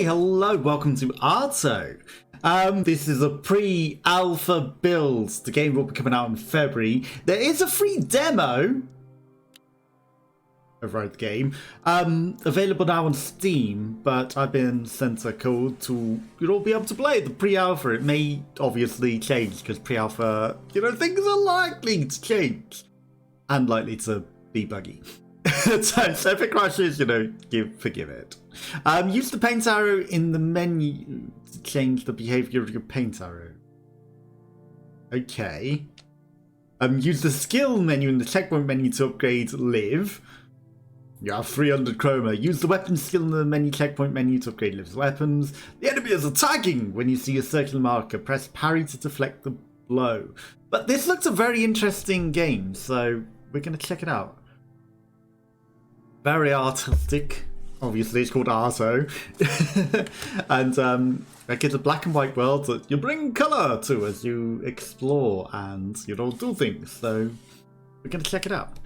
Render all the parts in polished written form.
Hey, hello, welcome to Arto. This is a pre-alpha build. The game will be coming out in February. There is a free demo of the game, available now on Steam, but I've been sent a code to you'll all be able to play the pre-alpha. It may obviously change because pre-alpha, things are likely to change and likely to be buggy. So if it crashes, forgive it. Use the paint arrow in the menu to change the behavior of your paint arrow. Okay. Use the skill menu in the checkpoint menu to upgrade Live. You have 300 chroma. Use the weapon skill in the menu checkpoint menu to upgrade Live's weapons. The enemy is attacking. When you see a circular marker, press parry to deflect the blow. But this looks a very interesting game, so we're going to check it out. Very artistic. Obviously, it's called Arto. And it's a black and white world that you bring colour to as you explore and, do things. So we're going to check it out.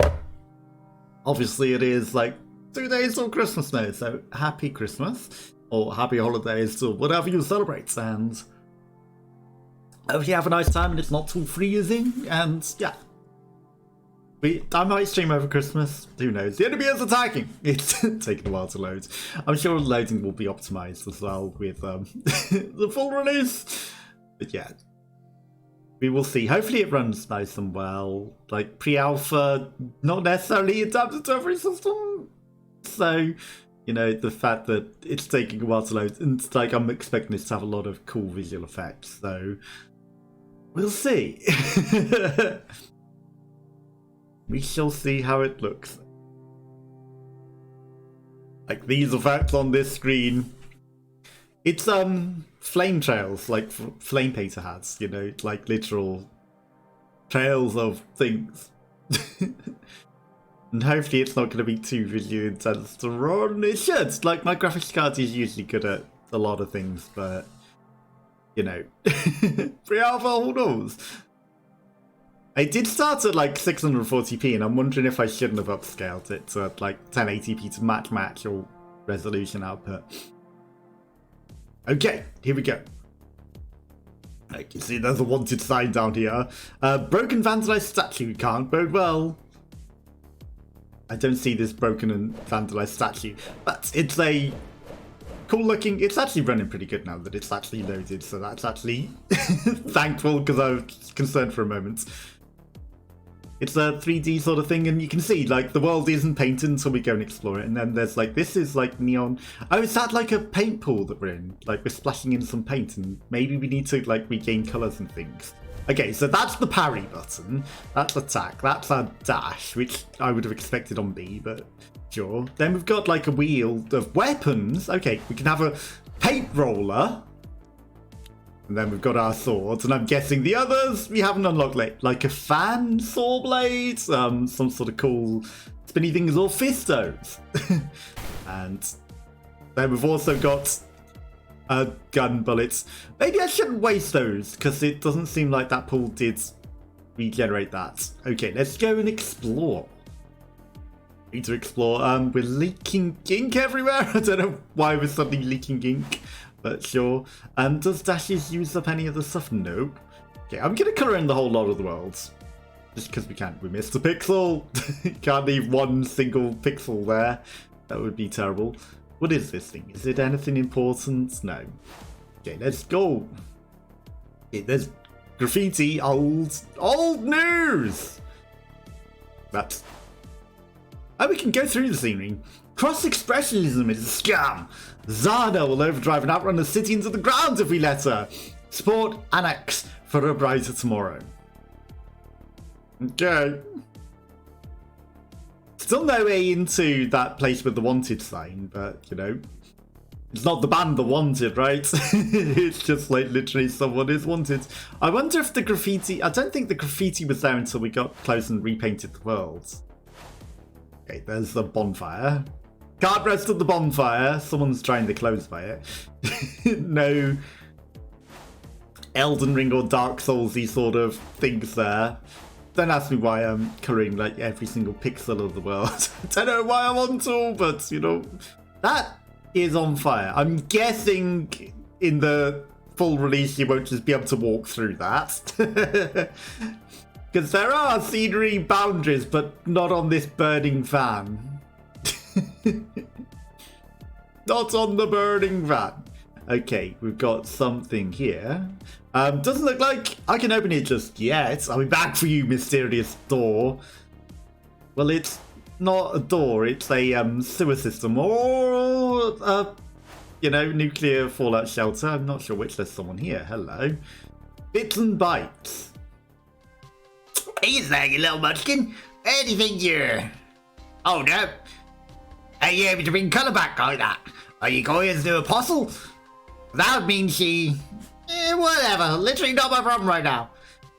Obviously, it is like 2 days till Christmas now. So happy Christmas or happy holidays or whatever you celebrate. And hope you have a nice time and it's not too freezing. And yeah. I might stream over Christmas, who knows. The enemy is attacking! It's taken a while to load. I'm sure loading will be optimized as well with the full release. But yeah, we will see. Hopefully it runs nice and well. Like pre-alpha, not necessarily adapted to every system. So, the fact that it's taking a while to load, and I'm expecting this to have a lot of cool visual effects. So, we'll see. We shall see how it looks. Like these effects on this screen. It's flame trails, like flame painter hats, like literal trails of things. And hopefully it's not going to be too visually intense to run. It should. Like my graphics card is usually good at a lot of things, but pre-alpha, who knows? I did start at like 640p and I'm wondering if I shouldn't have upscaled it to like 1080p to match your resolution output. Okay, here we go. Like you see, there's a wanted sign down here. Broken vandalized statue can't bode well. I don't see this broken and vandalized statue, but it's a cool looking. It's actually running pretty good now that it's actually loaded, so that's actually thankful because I was concerned for a moment. It's a 3D sort of thing, and you can see, like, the world isn't painted until we go and explore it, and then there's, like, this is, like, neon. Oh, is that, like, a paint pool that we're in? Like, we're splashing in some paint, and maybe we need to, like, regain colours and things. Okay, so that's the parry button. That's attack. That's our dash, which I would have expected on B, but sure. Then we've got, like, a wheel of weapons. Okay, we can have a paint roller. And then we've got our swords, and I'm guessing the others we haven't unlocked, like a fan saw blade, some sort of cool spinny things, or fistos. And then we've also got gun bullets. Maybe I shouldn't waste those, because it doesn't seem like that pool did regenerate that. Okay, let's go and explore. Need to explore. We're leaking ink everywhere. I don't know why we're suddenly leaking ink. But sure. Does dashes use up any of the stuff? Nope. Okay, I'm going to colour in the whole lot of the worlds. Just because we can't. We missed a pixel. Can't leave one single pixel there. That would be terrible. What is this thing? Is it anything important? No. Okay, let's go. Okay, there's graffiti. Old news! That's... Oh, we can go through the scenery. Cross-expressionism is a scam. Zana will overdrive and outrun the city into the ground if we let her. Support Annex for a brighter tomorrow. Okay. Still no way into that place with the wanted sign, but, it's not the band that wanted, right? It's just like literally someone is wanted. I wonder if the graffiti... I don't think the graffiti was there until we got close and repainted the world. Okay, there's the bonfire. Can't rest at the bonfire. Someone's trying to close by it. No Elden Ring or Dark Souls-y sort of things there. Don't ask me why I'm colouring like every single pixel of the world. I don't know why I want to, but that is on fire. I'm guessing in the full release you won't just be able to walk through that. Because there are scenery boundaries, but not on this burning van. Not on the burning van. Okay, we've got something here. Doesn't look like I can open it just yet. I'll be back for you, mysterious door. Well, it's not a door. It's a sewer system or you know, nuclear fallout shelter. I'm not sure which. There's someone here. Hello. Bits and bytes. Hey there, you little munchkin. Where do you think you're... Oh no. Are you able to bring colour back like that? Are you going as new apostle? That would mean she... whatever. Literally not my problem right now.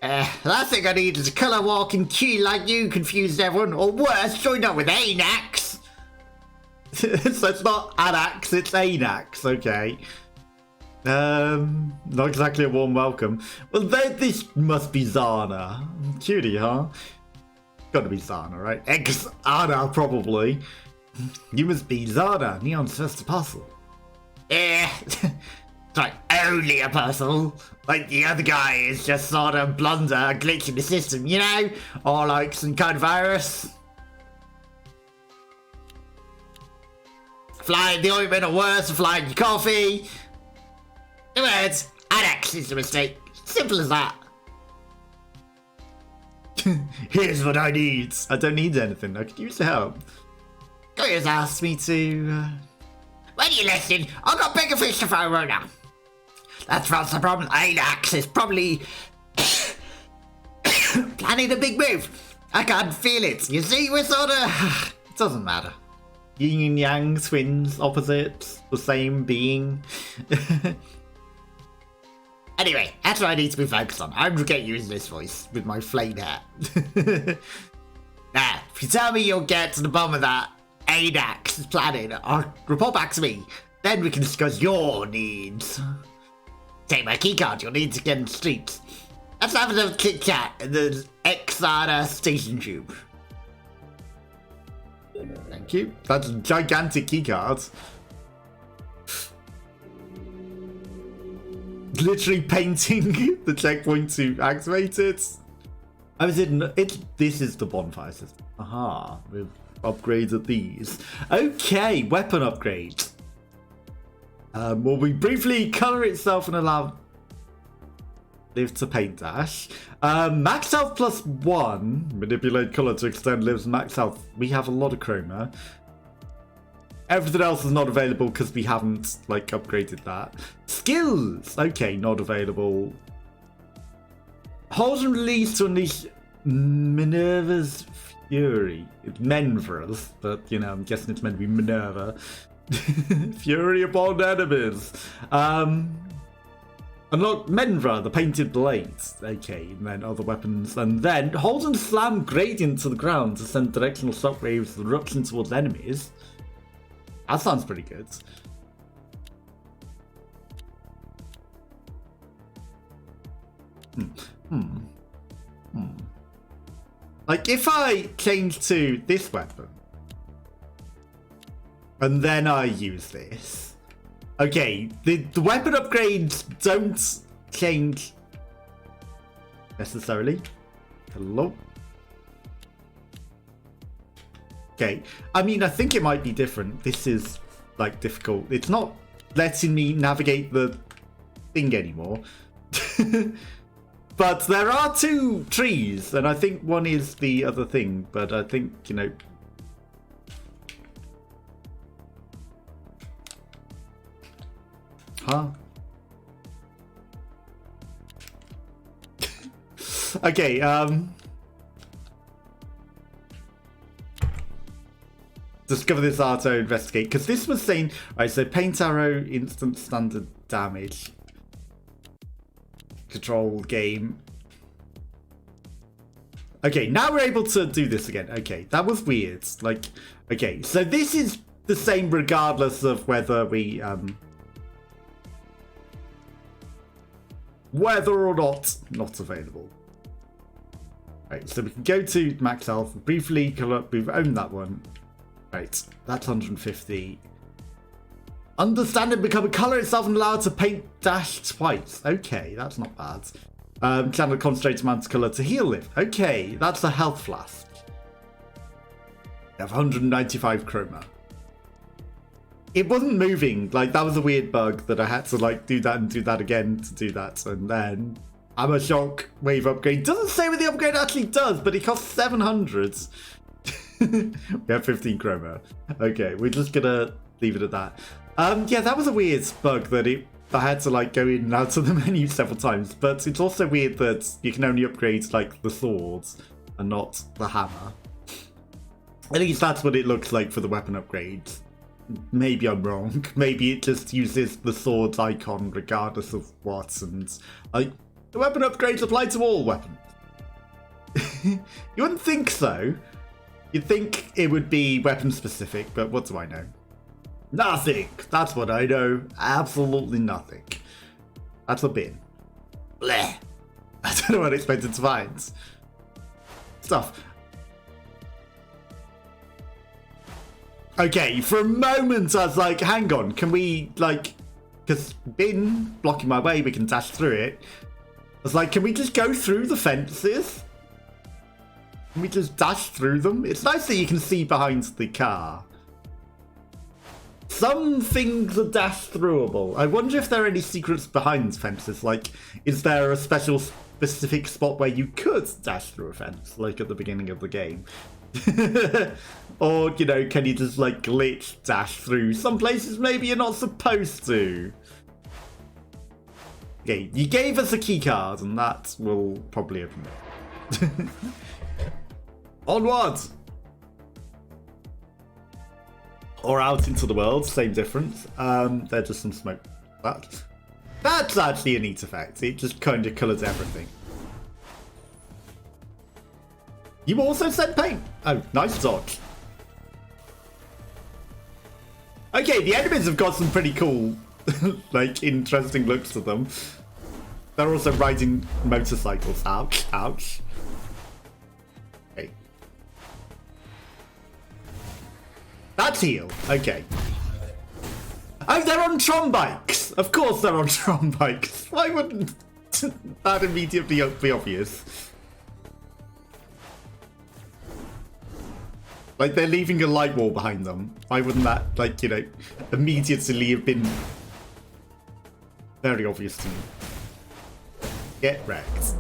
Last thing I need is a colour walking key like you confused everyone. Or worse, joined up with Anax. So it's not Anax, it's Anax. Okay. Not exactly a warm welcome. Well, this must be Zana. Cutie, huh? Gotta be Zana, right? Ex-Ana, probably. You must be Zana, Neon's first apostle. Like, only apostle. Like, the other guy is just sort of blunder, a glitch in the system, you know? Or like some kind of virus. Flying the ointment or worse, flying your coffee. In other words, Anax is a mistake. Simple as that. Here's what I need. I don't need anything. I could use the help. You just asked me to... When you listen, I've got bigger fish to fry right now. That's not the problem. Anax is probably planning a big move. I can't feel it. You see, we're sort of... It doesn't matter. Yin and yang, twins, opposites, the same being. Anyway, that's what I need to be focused on. I'm gonna get using this voice with my flayed hair. Now, if you tell me you'll get to the bottom of that Anax is planning, or report back to me, then we can discuss your needs. Take my keycard, you'll need to get in the streets. Let's have a little chit chat in the Exana station tube. Thank you. That's a gigantic keycard. Literally painting the checkpoint to activate it. I was in it. This is the bonfire system. Aha, we've upgraded these. Okay, weapon upgrades. Will we briefly colour itself and allow live to paint dash? Max health plus 1. Manipulate colour to extend lives max health. We have a lot of chroma. Everything else is not available because we haven't like upgraded that. Skills! Okay, not available. Hold and release to unleash Minerva's Fury. It's Menvra's, but you know, I'm guessing it's meant to be Minerva. Fury upon enemies. Unlock Menvra, the painted blades. Okay, and then other weapons. And then hold and slam gradient to the ground to send directional shockwaves of eruption towards enemies. That sounds pretty good. Like, if I change to this weapon, and then I use this. Okay, the weapon upgrades don't change necessarily. Hello? Okay, I mean, I think it might be different. This is, like, difficult. It's not letting me navigate the thing anymore. But there are 2 trees, and I think one is the other thing, but I think, you know... Huh? Okay, discover this Arto, investigate. Because this was saying... Alright, so paint arrow, instant standard damage. Control game. Okay, now we're able to do this again. Okay, that was weird. Like, okay, so this is the same regardless of whether we... whether or not available. Right, so we can go to max health, briefly colour up, we've owned that one. Right, that's 150. Understand and become a colour itself and allow it to paint dash twice. Okay, that's not bad. Channel concentrated amount of colour to heal it. Okay, that's a health flask. You have 195 chroma. It wasn't moving. Like, that was a weird bug that I had to, like, do that and do that again to do that. And then Hammer Shock Wave upgrade. Doesn't say what the upgrade actually does, but it costs 700. We have 15 chroma. Okay, we're just gonna leave it at that. Yeah, that was a weird bug that I had to, like, go in and out of the menu several times. But it's also weird that you can only upgrade, like, the swords and not the hammer. At least that's what it looks like for the weapon upgrades. Maybe I'm wrong. Maybe it just uses the sword icon regardless of what, and the weapon upgrades apply to all weapons. You wouldn't think so. You'd think it would be weapon specific, but what do I know? Nothing. That's what I know. Absolutely nothing. That's a bin. Bleh. I don't know what I expected to find. Stuff. Okay, for a moment I was like, hang on, can we, like, because bin blocking my way, we can dash through it. I was like, can we just go through the fences? Can we just dash through them? It's nice that you can see behind the car. Some things are dash throughable. I wonder if there are any secrets behind fences. Like, is there a special specific spot where you could dash through a fence, like at the beginning of the game? Or, you know, can you just, like, glitch dash through some places maybe you're not supposed to? Okay, you gave us a key card, and that will probably open it. Onward! Or out into the world, same difference. There's just some smoke. That's actually a neat effect. It just kind of colours everything. You also said paint. Oh, nice dodge. Okay, the enemies have got some pretty cool, like, interesting looks to them. They're also riding motorcycles. Ouch, ouch. Okay. That's heal. Okay. Oh, they're on Tron bikes. Of course they're on Tron bikes. Why wouldn't that immediately be obvious? Like, they're leaving a light wall behind them. Why wouldn't that, like, you know, immediately have been very obvious to me? Get wrecked.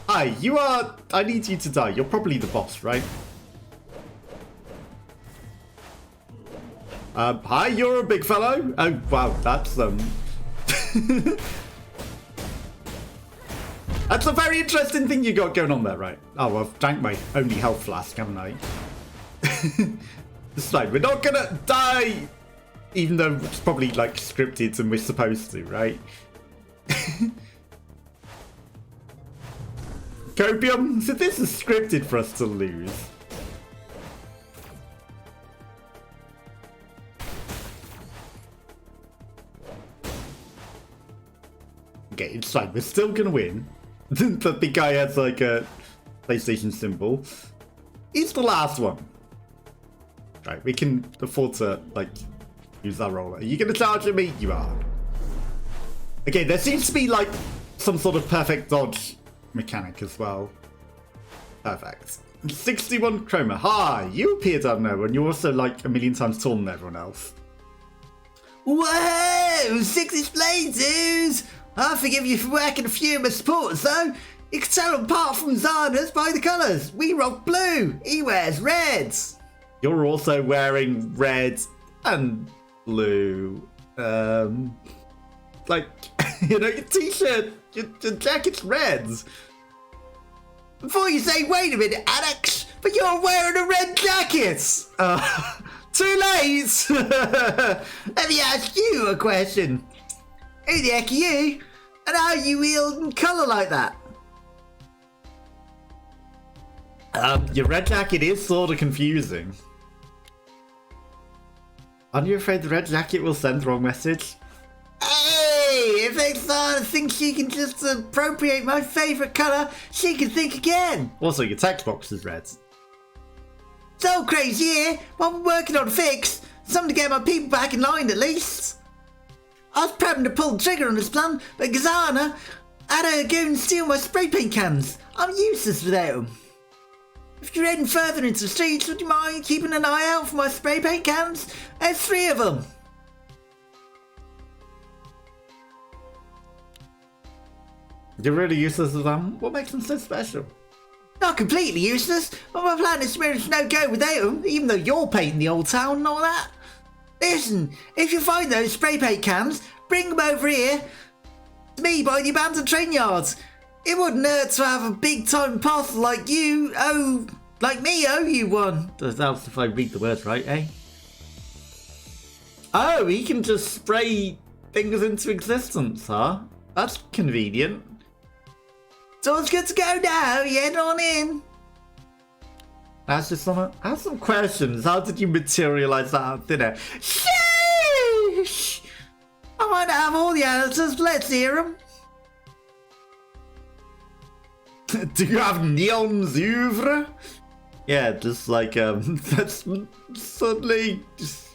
Hi, you are... I need you to die. You're probably the boss, right? Hi, you're a big fellow. Oh, wow, that's, That's a very interesting thing you got going on there, right? Oh, I've drank my only health flask, haven't I? It's like, we're not gonna die! Even though it's probably, like, scripted and we're supposed to, right? Copium? So this is scripted for us to lose. Okay, it's fine. We're still gonna win. The big guy has, like, a PlayStation symbol. It's the last one. Right, we can afford to, like, use that roller. Are you gonna charge at me? You are. Okay, there seems to be, like, some sort of perfect dodge mechanic as well. Perfect. 61 chroma. Hi, you appeared out of nowhere, and you're also, like, a million times taller than everyone else. Whoa! 6 blades, dudes! I forgive you for working a few of my supporters, though. You can tell them apart from Zarnas by the colours. We rock blue. He wears reds. You're also wearing red and blue. Like, you know, your t-shirt, your jacket's red. Before you say, wait a minute, Alex, but you're wearing a red jacket. Too late. Let me ask you a question. Who the heck are you? And how are you wielding colour like that? Your red jacket is sort of confusing. Aren't you afraid the red jacket will send the wrong message? Hey, if Xana thinks she can just appropriate my favourite colour, she can think again. Also, your text box is red. So crazy here, while we're working on a fix, Something to get my people back in line at least. I was prepping to pull the trigger on this plan, but Gazana had her go and steal my spray paint cans. I'm useless without them. If you're heading further into the streets, would you mind keeping an eye out for my spray paint cans? There's 3 of them. You're really useless with them? What makes them so special? Not completely useless, but my plan is no go without them, even though you're painting the old town and all that. Listen, if you find those spray paint cans, bring them over here to me by the abandoned train yards. It wouldn't hurt to have a big time parcel like you, like me owe you one. That helps if I read the words right, eh? Oh, he can just spray things into existence, huh? That's convenient. So it's good to go now, head on in. I have some questions. How did you materialise that out dinner? Sheesh! I might not have all the answers, but let's hear them. Do you have neons oeuvre? Yeah, just like, that's suddenly, just,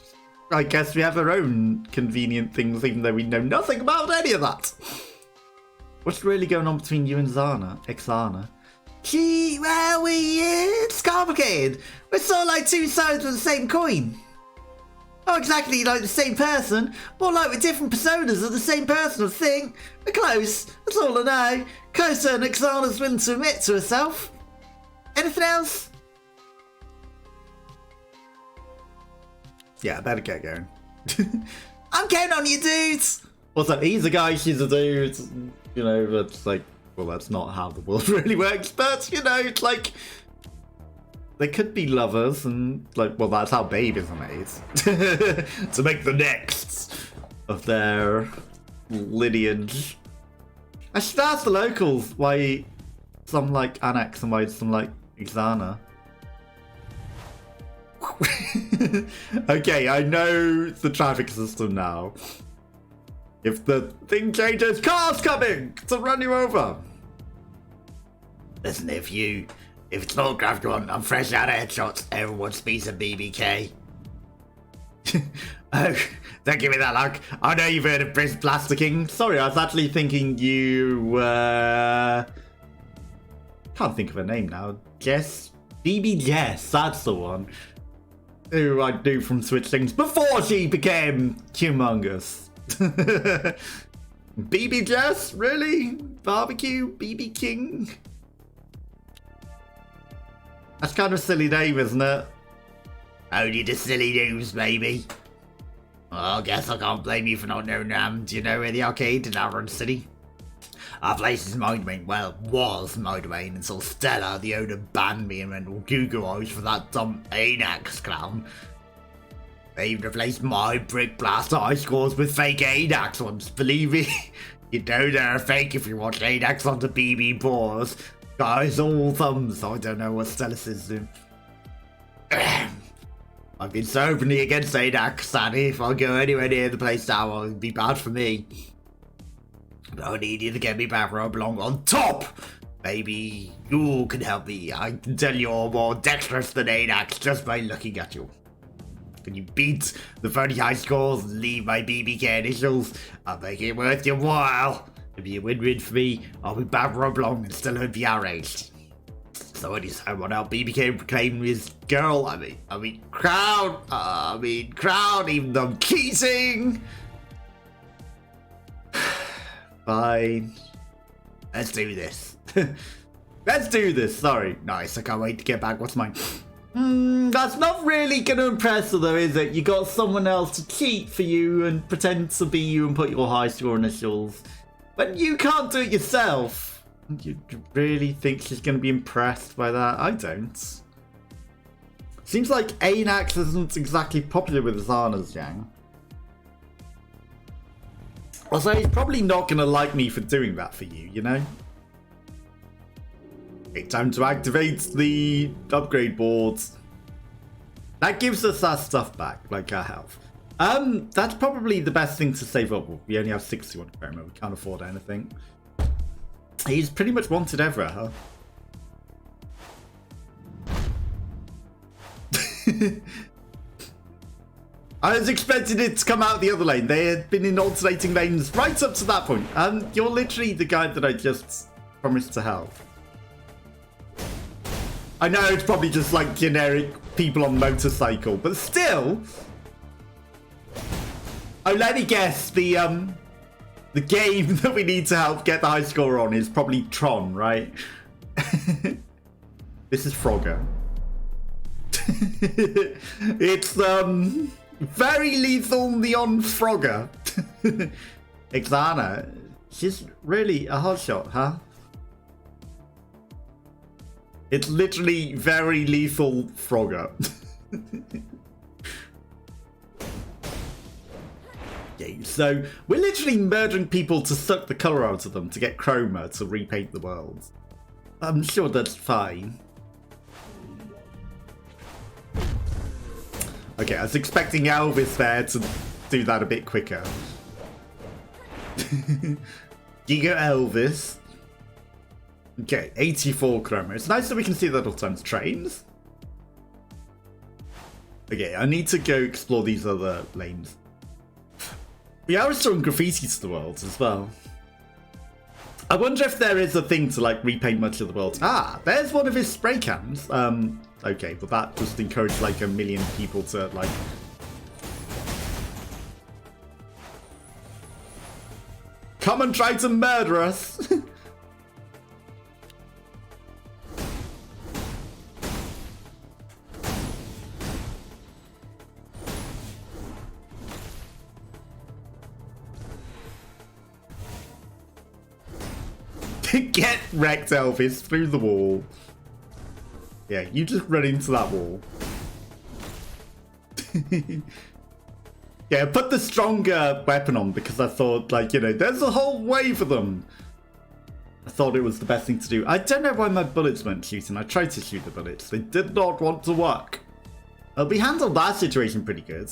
I guess we have our own convenient things, even though we know nothing about any of that. What's really going on between you and Xana? Well, it's complicated. We're sort of like 2 sides of the same coin. Not exactly like the same person, more like we're different personas of the same person, I think. We're close, that's all I know. Closer than Xana's willing to admit to herself. Anything else? Yeah, I better get going. I'm counting on you, dudes. What's up? He's a guy, she's a dude. You know, that's like, well, that's not how the world really works, but, you know, it's like, they could be lovers, and, like, well, that's how babies are made. To make the next of their lineage. I should ask the locals why some like Annex and why some like Xana. Okay, I know the traffic system now. If the thing changes, cars coming to run you over. Listen, if it's not grabbed one, I'm fresh out of headshots. Everyone speaks of BBK. Oh, don't give me that luck. I know you've heard of Briz Plasticking. Sorry, I was actually thinking you, can't think of her name now. Jess? BB Jess, that's the one. Who I knew from Switch Things before she became humongous. BB Jess? Really? Barbecue? BB King? That's kind of a silly name, isn't it? Only the silly news, maybe. Well, I guess I can't blame you for not knowing Do you know where the arcade in Aaron City? Our place is my domain. Well, it was my domain until Stella, the owner, banned me and went all Google eyes for that dumb Anax clown. They even replaced my brick blast high scores with fake Anax ones. Believe me, you know they're fake if you watch Anax on the BB Boars. Guys, all thumbs. I don't know what Stella's is doing. I've been so openly against Anax, Sandy. If I go anywhere near the place now, it'll be bad for me. But I need you to get me back where I belong on top. Maybe you can help me. I can tell you're more dexterous than Anax just by looking at you. Can you beat the 30 high scores and leave my BBK initials? I'll make it worth your while. It'll be a win-win for me. I'll be back where I belong and still won't be outraged. So when someone else BBK proclaimed his girl, I mean crown, even though I'm cheating. Fine. Let's do this. Let's do this. Sorry. Nice. I can't wait to get back. What's mine? That's not really gonna impress her though, is it? You got someone else to cheat for you and pretend to be you and put your high score initials. But you can't do it yourself. You really think she's going to be impressed by that? I don't. Seems like Anax isn't exactly popular with Xana's gang. Also, he's probably not going to like me for doing that for you, you know? Okay, time to activate the upgrade boards. That gives us our stuff back, like our health. That's probably the best thing to save up. We only have 61 chroma, we can't afford anything. He's pretty much wanted ever, huh? I was expecting it to come out the other lane. They had been in alternating lanes right up to that point. And you're literally the guy that I just promised to help. I know it's probably just like generic people on motorcycle, but still. Oh, let me guess. The game that we need to help get the high score on is probably Tron, right? This is Frogger. It's very lethal neon Frogger. Ixana, she's really a hotshot, huh? It's literally very lethal Frogger. Okay, so we're literally murdering people to suck the colour out of them to get chroma to repaint the world. I'm sure that's fine. Okay, I was expecting Elvis there to do that a bit quicker. Giga Elvis. Okay, 84 chroma. It's nice that we can see that all times. Trains. Okay, I need to go explore these other lanes. We are restoring graffiti to the world as well. I wonder if there is a thing to like repaint much of the world. Ah, there's one of his spray cans. Okay, but that just encouraged like 1 million people to like... Come and try to murder us! Get wrecked, Elvis, through the wall. Yeah, you just run into that wall. Yeah, put the stronger weapon on because I thought, like, you know, there's a whole wave of them. I thought it was the best thing to do. I don't know why my bullets weren't shooting. I tried to shoot the bullets. They did not want to work. We handled that situation pretty good.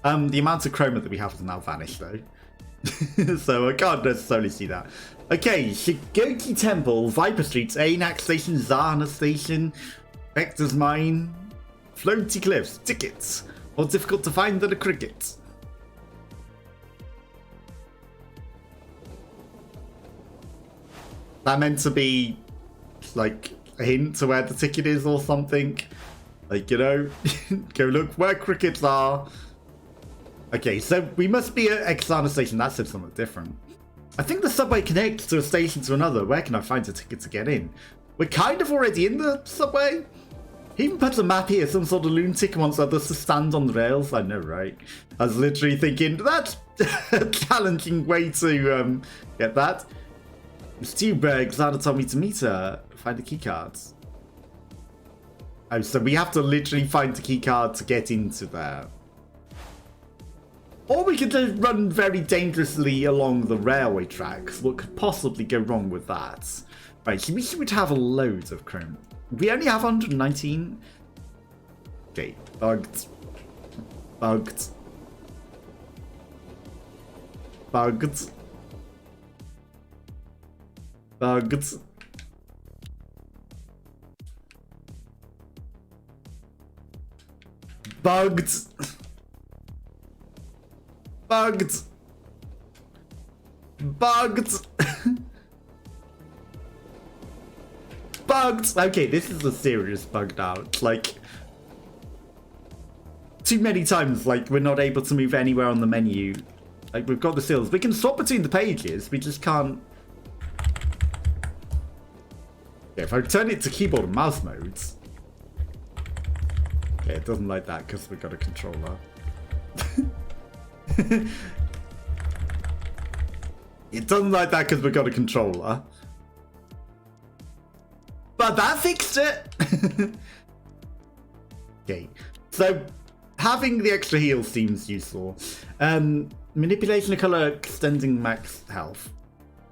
The amount of chroma that we have has now vanished, though. So I can't necessarily see that. Okay, Shigoki Temple, Viper Streets, Anak Station, Zana Station, Vector's Mine, Floaty Cliffs, tickets. More difficult to find than a cricket. That meant to be like a hint to where the ticket is or something. Like, you know, go look where crickets are. Okay, so we must be at Exana Station. That said something different. I think the subway connects to a station to another. Where can I find a ticket to get in? We're kind of already in the subway. He even puts a map here. Some sort of lunatic wants others to stand on the rails. I know, right? I was literally thinking, that's a challenging way to get that. Stuberg, Zada told me to meet her. Find the keycards. Oh, so we have to literally find the keycard to get into there. Or we could just run very dangerously along the railway tracks. What could possibly go wrong with that? Right, so we should have loads of chrome. We only have 119. Okay, bugged. Bugged. Bugged. Bugged. Bugged. Bugged. Bugged. Bugged. Okay, this is a serious bugged out. Like, too many times, like, we're not able to move anywhere on the menu. Like, we've got the seals. We can swap between the pages. We just can't. Yeah, if I turn it to keyboard and mouse modes. Yeah, it doesn't like that because we've got a controller. It doesn't like that because we've got a controller. But that fixed it! Okay, so having the extra heal seems useful. Manipulation of colour extending max health.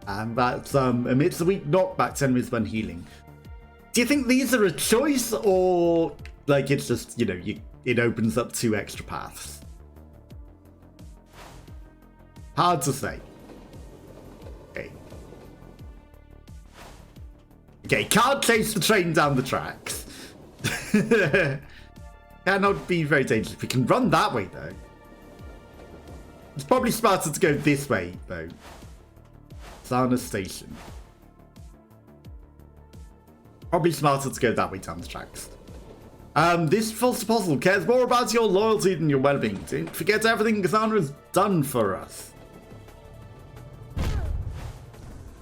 And that emits a weak knockback to enemies when healing. Do you think these are a choice or like it's just, you know, it opens up 2 extra paths? Hard to say. Okay. Okay, can't chase the train down the tracks. Cannot be very dangerous. We can run that way though. It's probably smarter to go this way, though. Sana Station. Probably smarter to go that way down the tracks. This false apostle cares more about your loyalty than your well-being. Don't forget everything Cassandra has done for us.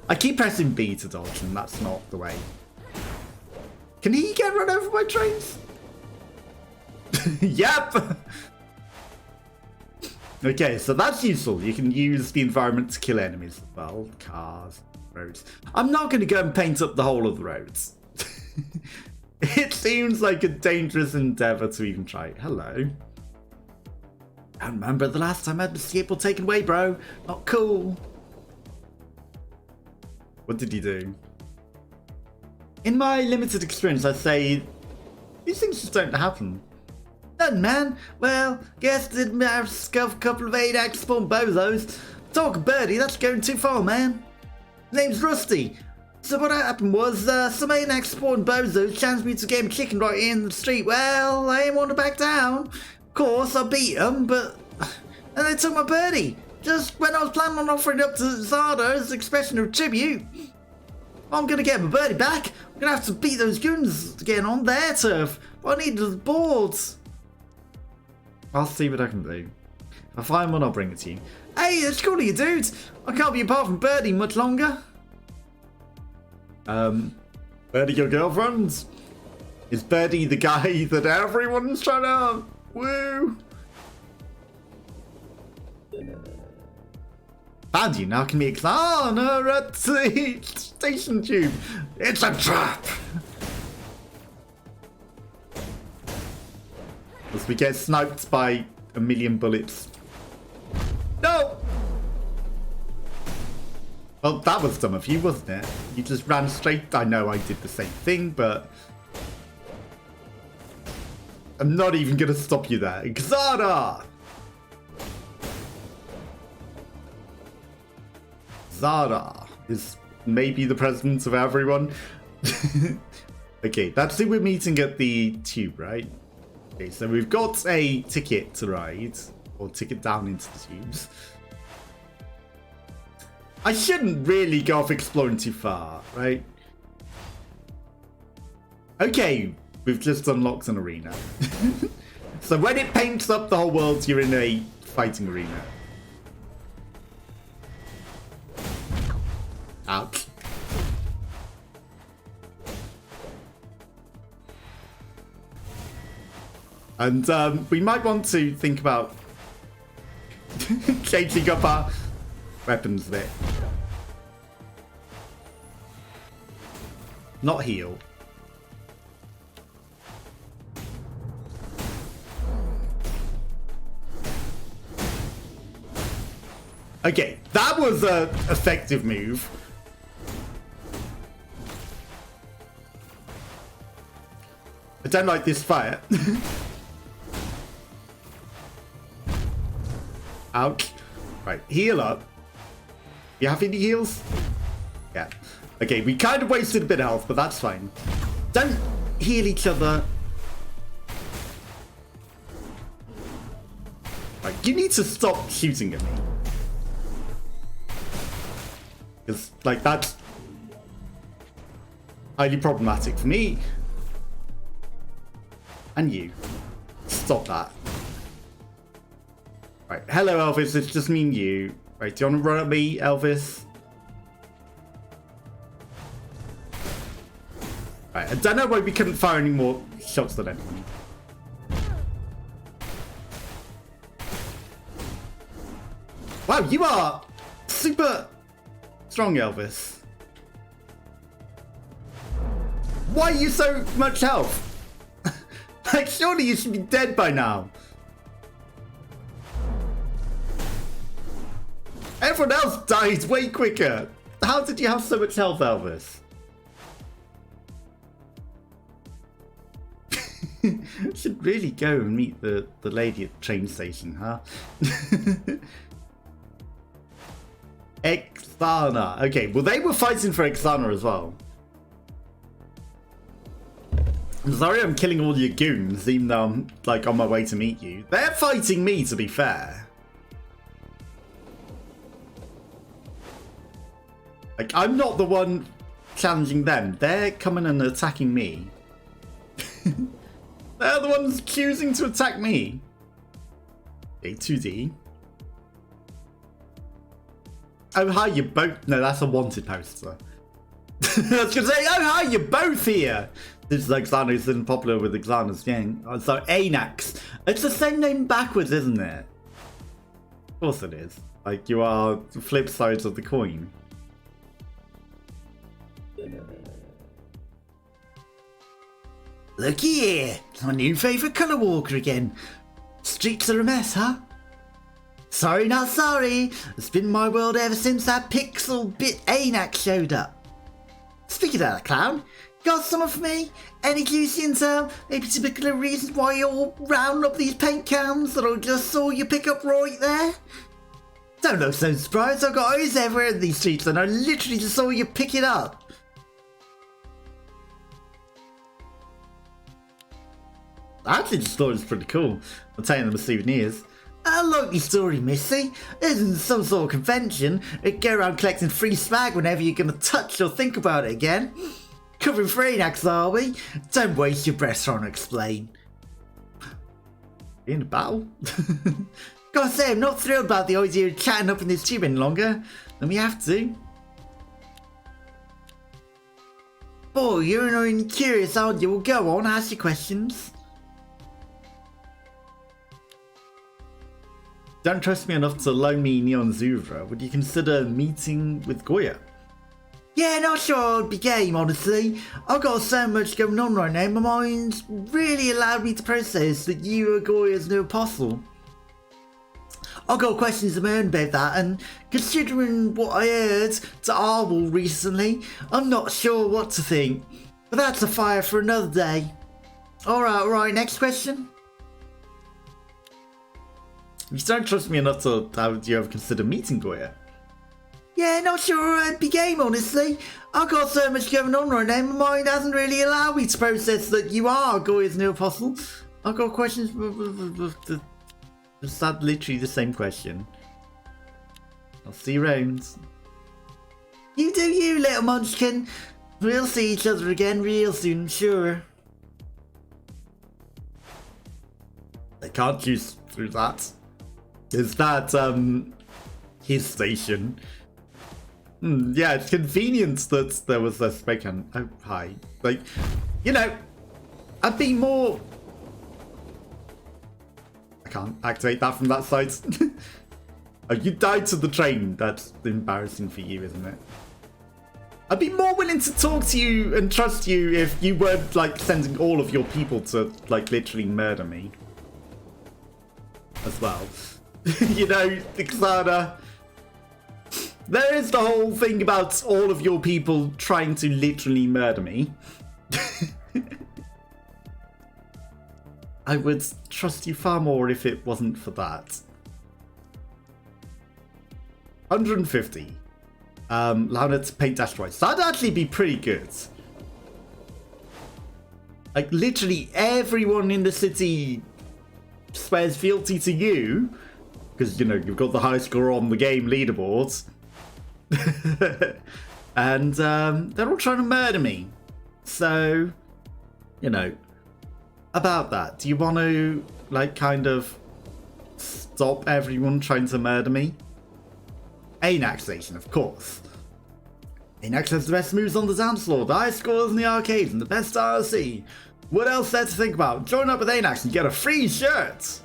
I keep pressing B to dodge, and that's not the way. Can he get run over by trains? Yep! Okay, so that's useful. You can use the environment to kill enemies as well. Cars, roads. I'm not going to go and paint up the whole of the roads. It seems like a dangerous endeavor to even try. Hello. I remember the last time I had the skateboard taken away, bro. Not cool. What did you do? In my limited experience, I say these things just don't happen. Nothing, man. Well, guess did manage to scuff a couple of 8-act spawn bozos. Talk of birdie, that's going too far, man. Name's Rusty. So what happened was, some 8-act spawn bozos challenged me to game of chicken right in the street. Well, I ain't want to back down. Of course, I beat them, but... And they took my birdie. Just when I was planning on offering it up to Zarda as an expression of tribute. I'm gonna get my birdie back. I'm gonna have to beat those goons again on their turf. What I need is boards. I'll see what I can do. If I find one, I'll bring it to you. Hey, it's cool of you, dude. I can't be apart from Birdie much longer. Birdie your girlfriend? Is Birdie the guy that everyone's trying to... Woo! Found you, now can we... Oh, no, that's the station tube. It's a trap! As we get sniped by a million bullets. No! Well, that was dumb of you, wasn't it? You just ran straight. I know I did the same thing, but... I'm not even going to stop you there. Zara! Zara is maybe the president of everyone. Okay, that's who we're meeting at the tube, right? Okay, so we've got a ticket to ride, or ticket down into the tubes. I shouldn't really go off exploring too far, right? Okay, we've just unlocked an arena. So when it paints up the whole world, you're in a fighting arena. Ouch. And we might want to think about changing up our weapons a bit. Not heal. Okay, that was an effective move. I don't like this fire. Ouch. Right, heal up. You have any heals? Yeah. Okay, we kind of wasted a bit of health, but that's fine. Don't heal each other. Right, you need to stop shooting at me. Because, like, that's highly problematic for me. And you. Stop that. Right, hello Elvis, it's just me and you. Right, do you want to run at me, Elvis? Right, I don't know why we couldn't fire any more shots than anyone. Wow, you are super strong, Elvis. Why are you so much health? Like, surely you should be dead by now. Everyone else died way quicker. How did you have so much health, Elvis? Should really go and meet the lady at the train station, huh? Exana. Okay, well, they were fighting for Exana as well. I'm sorry I'm killing all your goons, even though I'm, like, on my way to meet you. They're fighting me, to be fair. Like, I'm not the one challenging them. They're coming and attacking me. They're the ones choosing to attack me. Okay, 2D. Oh, hi, you both. No, that's a wanted poster. I was going to say, oh, hi, you're both here. This is Xanos isn't popular with Xanos gang. Oh, so, Anax. It's the same name backwards, isn't it? Of course it is. Like, you are the flip sides of the coin. Looky here, it's my new favourite colour walker again. Streets are a mess, huh? Sorry, not sorry. It's been my world ever since that pixel bit Anax showed up. Speaking of that clown, got someone for me? Any juicy intel? Any particular reason why you're rounding up these paint cans that I just saw you pick up right there? Don't look so surprised, I've got eyes everywhere in these streets and I literally just saw you pick it up. Actually, the story's pretty cool. I'm taking them as souvenirs. I like the story, Missy. Isn't some sort of convention. Go around collecting free swag whenever you're gonna touch or think about it again. Covering free next, are we? Don't waste your breath trying to explain. In a battle? Gotta say, I'm not thrilled about the idea of chatting up in this tube any longer. Then we have to. Boy, you're annoying and curious, aren't you? Well, go on, ask your questions. Don't trust me enough to loan me Neon Zuvra. Would you consider meeting with Goya? Yeah, not sure I'd be game, honestly. I've got so much going on right now, my mind's really allowed me to process that you are Goya's new apostle. I've got questions of my own about that, and considering what I heard to Arwell recently, I'm not sure what to think. But that's a fire for another day. Alright, next question. You don't trust me enough to, how do you ever consider meeting Goya? Yeah, not sure I'd be game, honestly. I've got so much going on right now, my mind hasn't really allowed me to process that you are Goya's new apostle. I've got questions. Is that literally the same question? I'll see you around. You do you, little munchkin. We'll see each other again real soon, sure. I can't choose through that. Is that, his station? Yeah, it's convenient that there was a spec on. Oh, hi. Like, you know, I'd be more... I can't activate that from that side. Oh, you died to the train. That's embarrassing for you, isn't it? I'd be more willing to talk to you and trust you if you weren't, like, sending all of your people to, like, literally murder me. As well. You know, Kickstarter. There is the whole thing about all of your people trying to literally murder me. I would trust you far more if it wasn't for that. 150. Allow it to paint dash twice. That'd actually be pretty good. Like, literally everyone in the city swears fealty to you. Because, you know, you've got the high score on the game leaderboards. And they're all trying to murder me. So, you know, about that. Do you want to, like, kind of stop everyone trying to murder me? Anax Station, of course. Anax has the best moves on the dance floor, the highest scores in the arcades, and the best RC. What else there to think about? Join up with Anax and get a free shirt!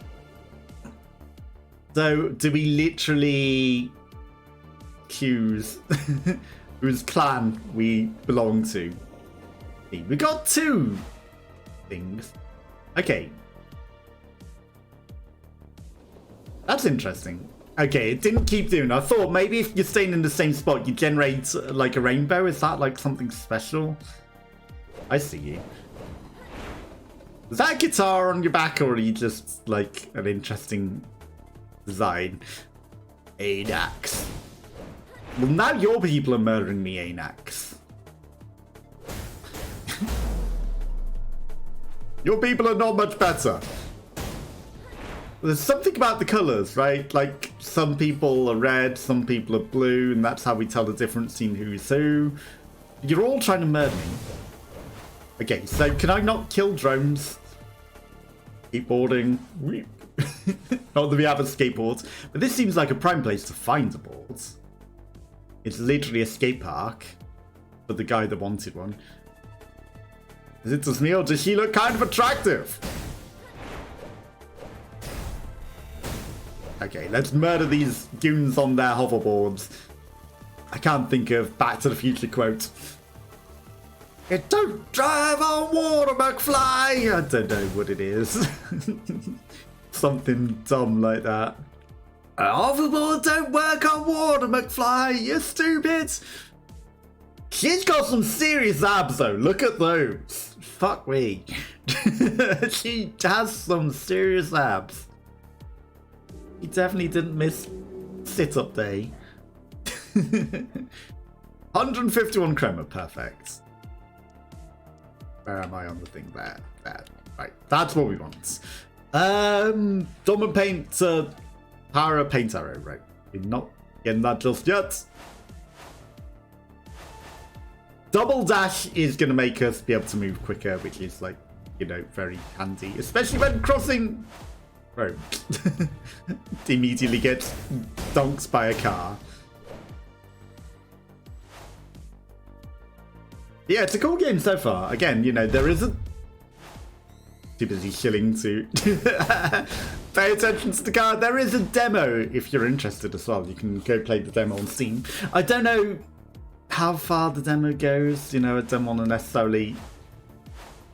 So, do we literally choose whose clan we belong to? We got two things. Okay. That's interesting. Okay, it didn't keep doing. I thought maybe if you're staying in the same spot, you generate like a rainbow. Is that like something special? I see you. Is that a guitar on your back, or are you just like an interesting design? Anax. Well, now your people are murdering me, Anax. Your people are not much better. There's something about the colours, right? Like, some people are red, some people are blue, and that's how we tell the difference between who's who. You're all trying to murder me. Okay, so can I not kill drones? Skateboarding. Not that we have a skateboard, but this seems like a prime place to find a board. It's literally a skate park for the guy that wanted one. Is it just me or does she look kind of attractive? Okay, let's murder these goons on their hoverboards. I can't think of Back to the Future quote. It don't drive on water, McFly! I don't know what it is. Something dumb like that. A hoverboard don't work on water, McFly, you stupid! She's got some serious abs though, look at those. Fuck me. She has some serious abs. He definitely didn't miss sit-up day. 151 chroma, perfect. Where am I on the thing? There. Right, that's what we want. Dormant paint, power paint arrow, right. You're not getting that just yet. Double dash is going to make us be able to move quicker, which is like, you know, very handy, especially when crossing road. Immediately gets dunked by a car. Yeah, it's a cool game so far. Again, you know, there isn't too busy shilling to pay attention to the card. There is a demo if you're interested as well. You can go play the demo on Steam. I don't know how far the demo goes. You know, I don't want to necessarily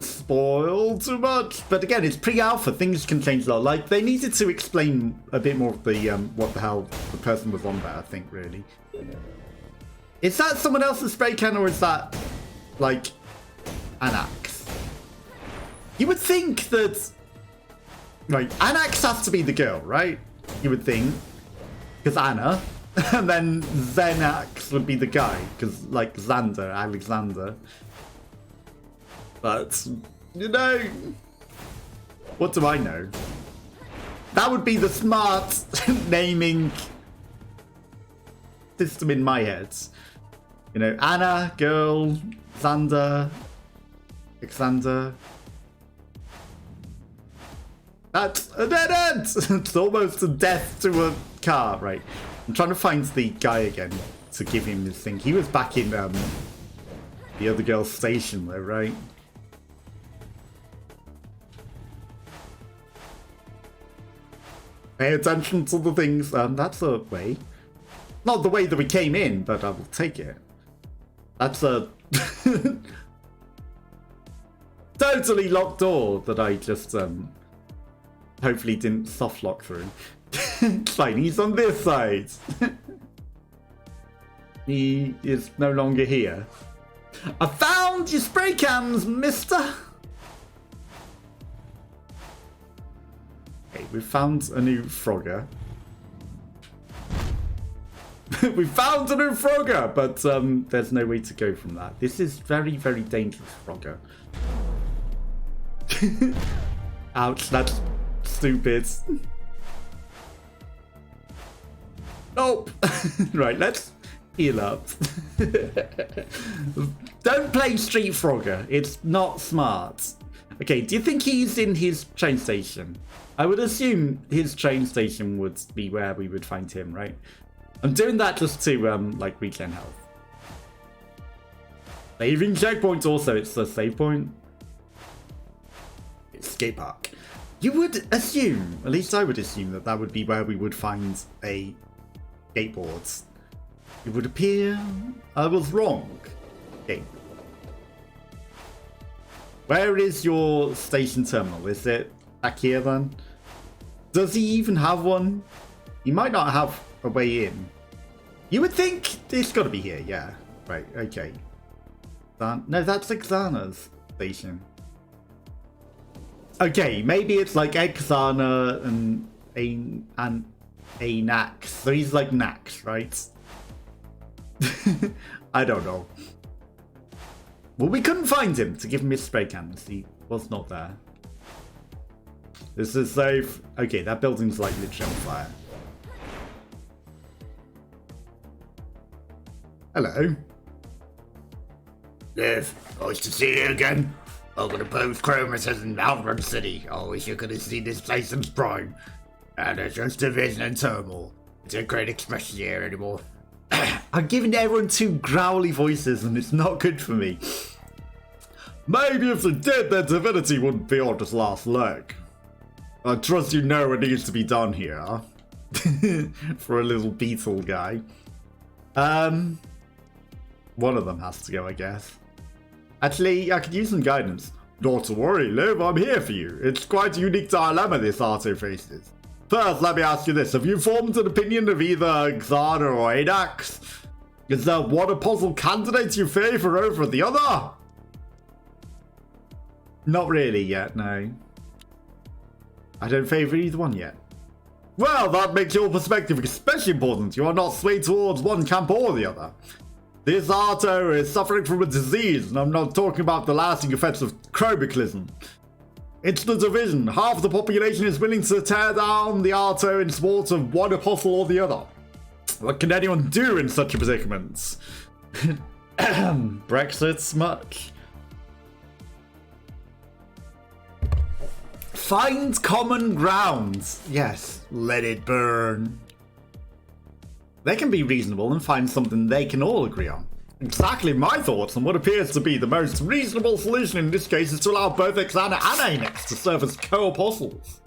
spoil too much. But again, it's pre-alpha. Things can change a lot. Like, they needed to explain a bit more of the what the hell the person was on there, I think, really. Is that someone else's spray can, or is that like an axe? You would think that, right, an axe has to be the girl, right? You would think, because Anna, and then Zenax would be the guy, because like Alexander. But, you know, what do I know? That would be the smart naming system in my head. You know, Anna, girl, Xander, Alexander. That's a dead end! It's almost a death to a car, right? I'm trying to find the guy again to give him this thing. He was back in the other girl's station though, right? Pay attention to the things. That's a way. Not the way that we came in, but I will take it. That's a totally locked door that I just hopefully didn't soft lock through. Fine, he's on this side. He is no longer here. I found your spray cans, mister. Okay, we found a new Frogger. We found a new Frogger, but there's no way to go from that. This is very, very dangerous, Frogger. Ouch, that's stupid. Nope. Right, let's heal up. Don't play Street Frogger. It's not smart. Okay, do you think he's in his train station? I would assume his train station would be where we would find him, right? I'm doing that just to, like, regen health. Saving checkpoint also, it's a save point. It's skate park. You would assume, at least I would assume, that that would be where we would find a skateboard. It would appear I was wrong. Okay. Where is your station terminal? Is it back here then? Does he even have one? He might not have a way in. You would think it's got to be here, yeah. Right, okay. No, that's Xana's station. Okay, maybe it's like Xana and a Nax. So he's like Nax, right? I don't know. Well, we couldn't find him to give him his spray cans. He was not there. This is safe. Okay, that building's like literally on fire. Hello. Liv, nice to see you again. Welcome to Post Chromus in Alfred City. I wish you could have seen this place in prime. And it's just division and turmoil. It's a great expression here anymore. I'm giving everyone 2 growly voices and it's not good for me. Maybe if they did, their divinity wouldn't be on its last leg. I trust you know what needs to be done here. For a little beetle guy. One of them has to go, I guess. Actually, I could use some guidance. Not to worry, Liv, I'm here for you. It's quite a unique dilemma this Arto faces. First, let me ask you this. Have you formed an opinion of either Xana or Adax? Is there one apostle candidate you favour over the other? Not really yet, no. I don't favour either one yet. Well, that makes your perspective especially important. You are not swayed towards one camp or the other. This Arto is suffering from a disease, and I'm not talking about the lasting effects of chromicalism. It's the division. Half the population is willing to tear down the Arto in support of one apostle or the other. What can anyone do in such a predicament? Brexit much? Find common ground. Yes, let it burn. They can be reasonable and find something they can all agree on. Exactly my thoughts on what appears to be the most reasonable solution in this case is to allow both Xana and Anax to serve as co-apostles.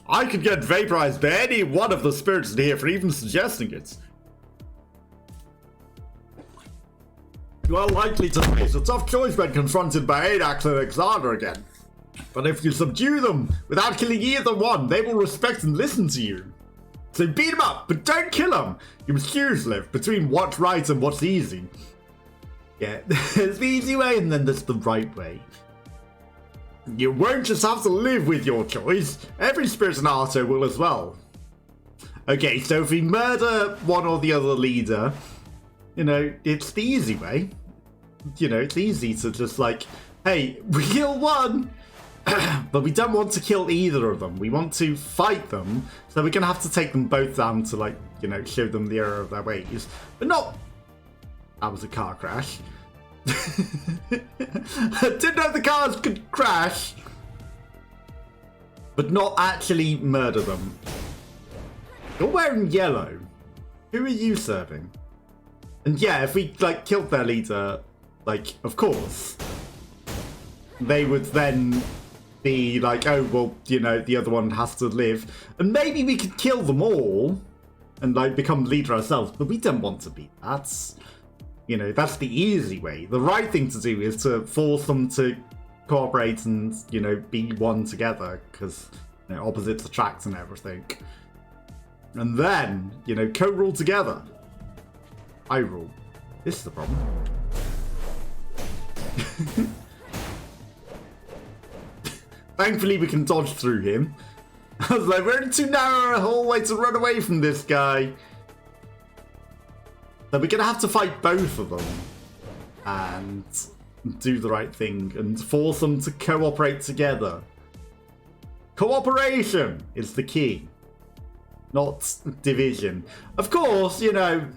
I could get vaporized by any one of the spirits in here for even suggesting it. You are likely to face a tough choice when confronted by Adax and Xana again. But if you subdue them without killing either one, they will respect and listen to you. So beat them up, but don't kill them. You must choose, Liv, between what's right and what's easy. Yeah, there's the easy way and then there's the right way. You won't just have to live with your choice. Every spirit in Arto will as well. Okay, so if we murder one or the other leader, you know, it's the easy way. You know, it's easy to just like, hey, we kill one, but we don't want to kill either of them. We want to fight them, so we're going to have to take them both down to, like, you know, show them the error of their ways. But not... That was a car crash. I didn't know the cars could crash. But not actually murder them. You're wearing yellow. Who are you serving? And yeah, if we, like, killed their leader, like, of course, they would then be like, oh, well, you know, the other one has to live. And maybe we could kill them all and, like, become leader ourselves. But we don't want to be that. You know, that's the easy way. The right thing to do is to force them to cooperate and, you know, be one together. Because, you know, opposites attract and everything. And then, you know, co-rule together. I rule. This is the problem. Thankfully, we can dodge through him. I was like, we're in too narrow a hallway to run away from this guy. So we're going to have to fight both of them. And do the right thing. And force them to cooperate together. Cooperation is the key. Not division. Of course, you know,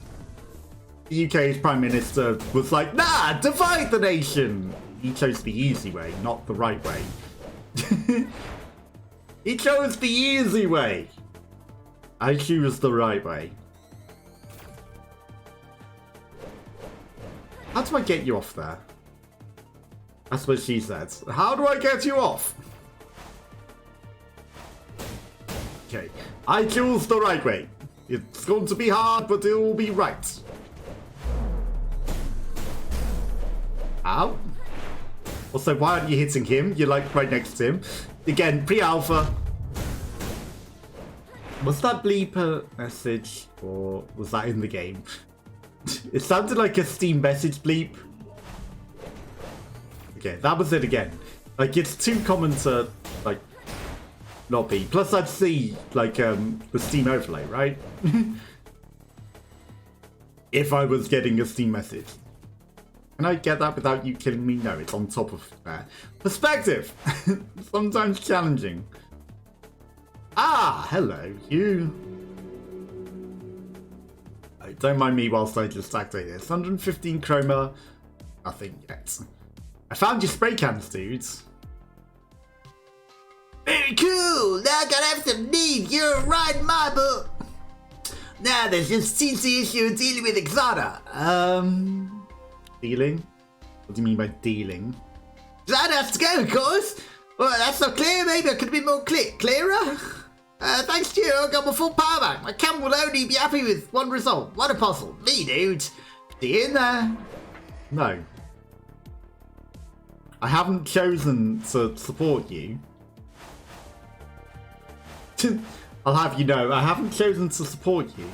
the UK's Prime Minister was like, nah, divide the nation. He chose the easy way, not the right way. He chose the easy way. I choose the right way. How do I get you off there? That's what she said. How do I get you off? Okay, I choose the right way. It's going to be hard, but it will be right. Ow. Also, why aren't you hitting him? You're like right next to him. Again, pre-alpha. Was that bleep a message or was that in the game? It sounded like a Steam message bleep. Okay, that was it again. Like, it's too common to, like, not be. Plus, I'd see, like, the Steam overlay, right? If I was getting a Steam message. Can I get that without you killing me? No, it's on top of that. Perspective! Sometimes challenging. Ah, hello, you. Right, don't mind me whilst I just activate this. 115 chroma. Nothing yet. I found your spray cans, dudes. Very cool. Now I gotta have some needs. You're riding my boat. Now there's just CC issue of dealing with Exoda. Dealing? What do you mean by dealing? Exoda has to go, of course. Well, that's not clear. Maybe I could have been more clearer. Thanks to you, I got my full power back. My camp will only be happy with one result. What a puzzle. Me, dude. See you in there. No. I haven't chosen to support you. I'll have you know, I haven't chosen to support you.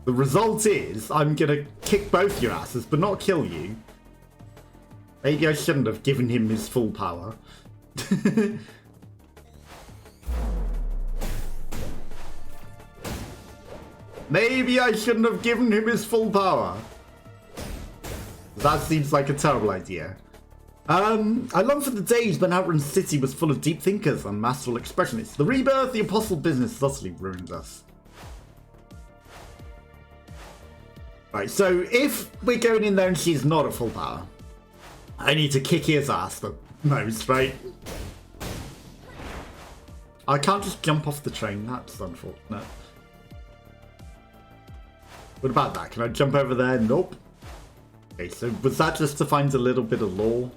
The result is, I'm gonna kick both your asses, but not kill you. Maybe I shouldn't have given him his full power. Maybe I shouldn't have given him his full power. That seems like a terrible idea. I long for the days when Outrun City was full of deep thinkers and masterful expressionists. The rebirth, the apostle business subtly ruined us. Right, so if we're going in there and she's not at full power, I need to kick his ass the most, right? I can't just jump off the train, that's unfortunate. What about that? Can I jump over there? Nope. Okay, so was that just to find a little bit of lore?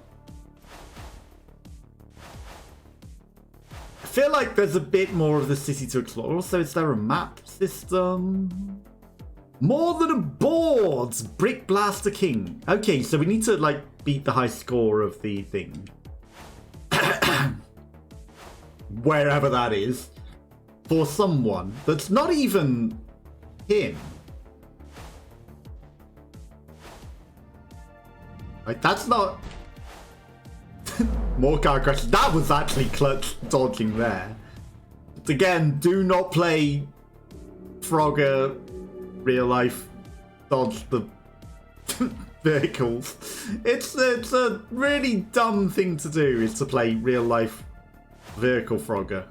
I feel like there's a bit more of the city to explore. Also, is there a map system? More than a board! Brick Blaster King. Okay, so we need to, like, beat the high score of the thing. Wherever that is. For someone that's not even him. Like, that's not... More car crashes. That was actually clutch dodging there. But again, do not play Frogger real life dodge the vehicles. It's a really dumb thing to do, is to play real life vehicle Frogger.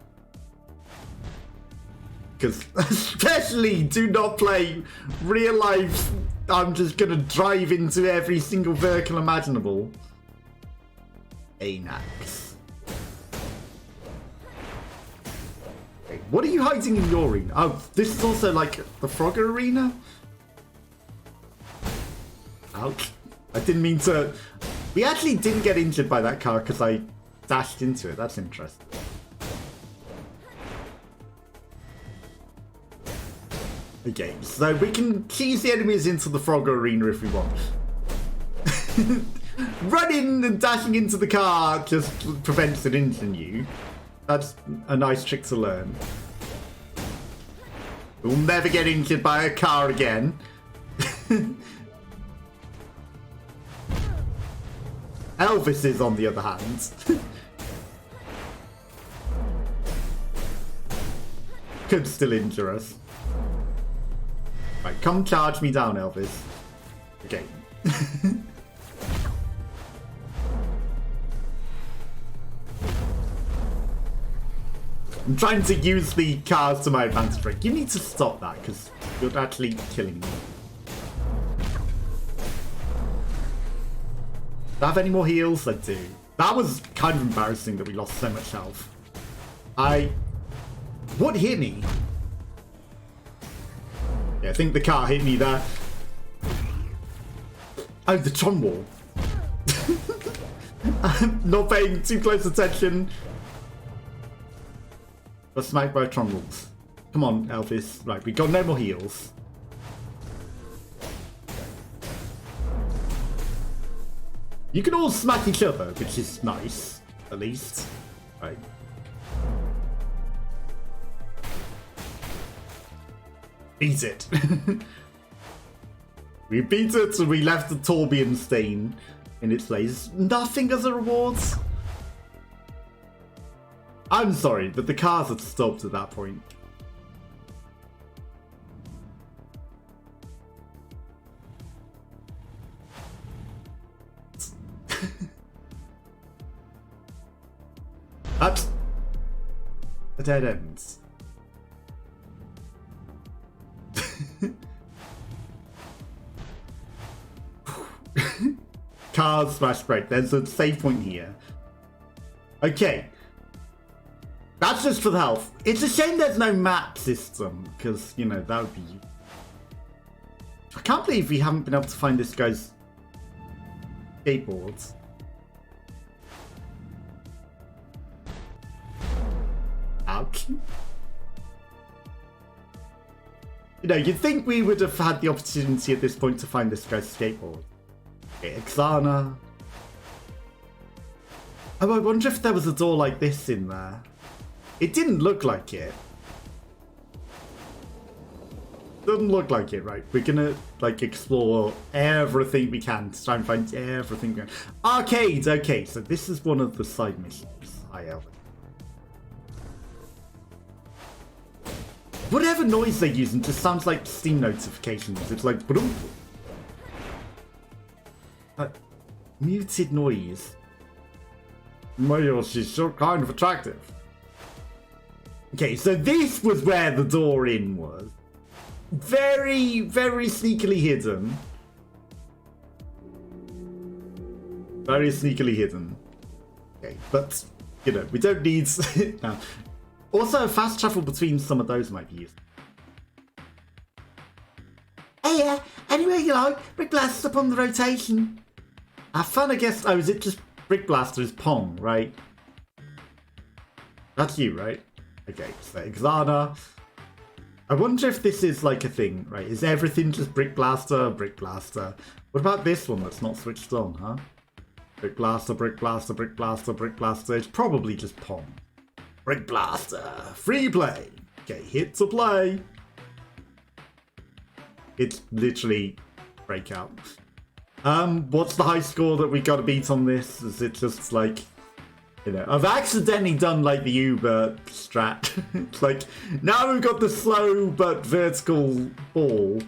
Because especially do not play real life, I'm just gonna drive into every single vehicle imaginable. Anax. Okay, what are you hiding in your arena? Oh, this is also like the Frogger arena? Ouch. I didn't mean to... We actually didn't get injured by that car because I dashed into it. That's interesting. Okay, so we can cheese the enemies into the Frogger arena if we want. Running and dashing into the car just prevents an injury in you. That's a nice trick to learn. We'll never get injured by a car again. Elvis is, on the other hand. Could still injure us. Right, come charge me down, Elvis. Okay. I'm trying to use the cars to my advantage, right? You need to stop that, because you're actually killing me. Do I have any more heals? I do. That was kind of embarrassing that we lost so much health. What hit me? Yeah, I think the car hit me there. Oh, the Tron wall. I'm not paying too close attention. Got smacked by Tron walls. Come on, Elvis. Right, we got no more heals. You can all smack each other, which is nice, at least. Right. Beat it. We beat it and we left the Torbian stain in its place. Nothing as a reward. I'm sorry, but the cars had stopped at that point. That's a dead end. cars, smash break. There's a save point here. Okay. That's just for the health. It's a shame there's no map system, because, you know, that would be... I can't believe we haven't been able to find this guy's skateboards. Ouch. You know, you'd think we would have had the opportunity at this point to find this guy's skateboard. Okay, Xana. Oh, I wonder if there was a door like this in there. It didn't look like it. Doesn't look like it, right? We're gonna, like, explore everything we can to try and find everything we can. Arcades! Okay, so this is one of the side missions. High elevate. Whatever noise they're using just sounds like Steam notifications. It's like... muted noise. Well, she's sure kind of attractive. Okay, so this was where the door in was. Very, very sneakily hidden. Very sneakily hidden. Okay, but, you know, we don't need... no. Also, fast travel between some of those might be used. Hey, anywhere you like, Brick Blaster's up on the rotation. Have fun, I guess. Oh, is it just Brick Blaster is Pong, right? That's you, right? Okay, so Xana. I wonder if this is like a thing, right? Is everything just Brick Blaster, Brick Blaster? What about this one that's not switched on, huh? Brick Blaster, Brick Blaster, Brick Blaster, Brick Blaster. It's probably just Pong. Brick Blaster, free play. Okay, hit to play. It's literally Breakout. What's the high score that we gotta beat on this? Is it just like, you know, I've accidentally done like the Uber strat. It's like, now we've got the slow but vertical ball.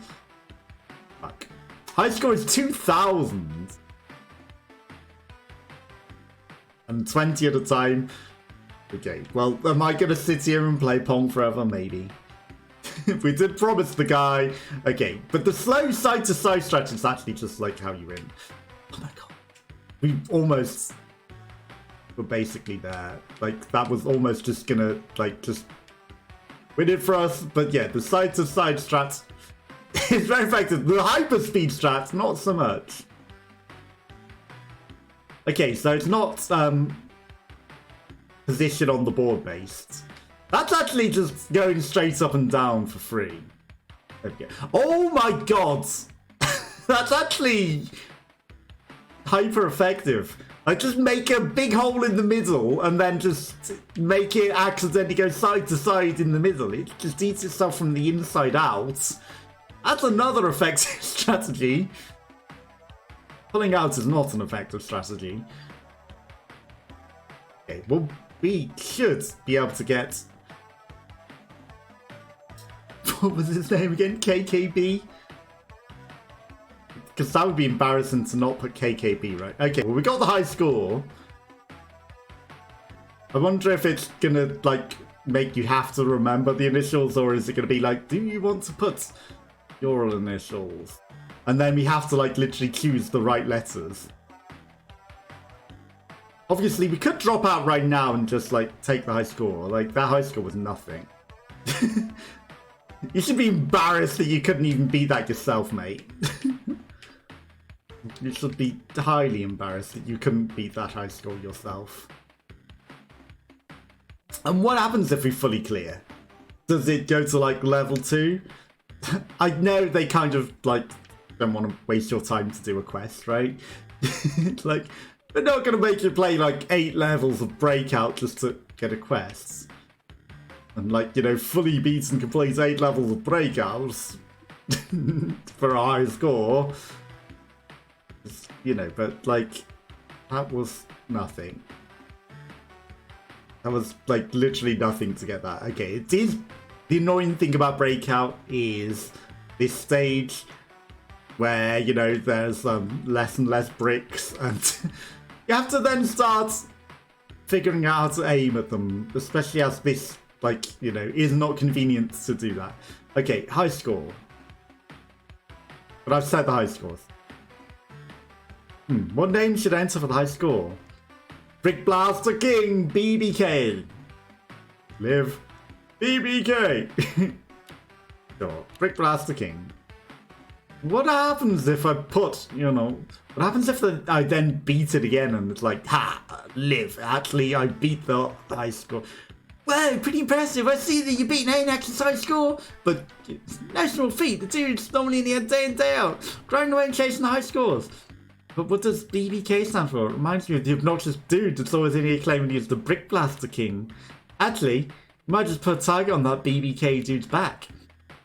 Fuck. High score is 2,000. And 20 at a time. Okay, well, am I gonna sit here and play Pong forever? Maybe. We did promise the guy. Okay, but the slow side-to-side stretch is actually just like how you win. Oh my god. We almost were basically there. Like, that was almost just gonna, like, just win it for us. But yeah, the side-to-side strat is very effective. The hyper-speed strat, not so much. Okay, so it's not position on the board based. That's actually just going straight up and down for free. There we go. Oh my god! That's actually hyper effective. I just make a big hole in the middle and then just make it accidentally go side to side in the middle. It just eats itself from the inside out. That's another effective strategy. Pulling out is not an effective strategy. Okay, well, we should be able to get... What was his name again? KKB? Because that would be embarrassing to not put KKB, right? Okay, well, we got the high score. I wonder if it's gonna, like, make you have to remember the initials, or is it gonna be like, do you want to put your initials? And then we have to, like, literally choose the right letters. Obviously, we could drop out right now and just, like, take the high score. Like, that high score was nothing. You should be embarrassed that you couldn't even beat that yourself, mate. You should be highly embarrassed that you couldn't beat that high score yourself. And what happens if we fully clear? Does it go to, like, level 2? I know they kind of, like, don't want to waste your time to do a quest, right? It's like, they're not going to make you play, like, 8 levels of Breakout just to get a quest. And, like, you know, fully beat and complete 8 levels of Breakouts for a high score. You know, but, like, that was nothing. That was, like, literally nothing to get that. Okay, it is... The annoying thing about Breakout is this stage where, you know, there's less and less bricks, and you have to then start figuring out how to aim at them, especially as this, like, you know, is not convenient to do that. Okay, high score. But I've said the high scores. What name should enter for the high score? Brick Blaster King, BBK. Live, BBK. Sure, Brick Blaster King. What happens if I put, what happens if I then beat it again and it's like, ha, Live. Actually, I beat the high score. Wow, pretty impressive. I see that you beat Anax's high score, but it's national feat. The dude's normally in the end day in, day out, grinding away and chasing the high scores. But what does BBK stand for? It reminds me of the obnoxious dude that's always in here claiming he's the Brick Blaster King. Actually, you might just put a target on that BBK dude's back.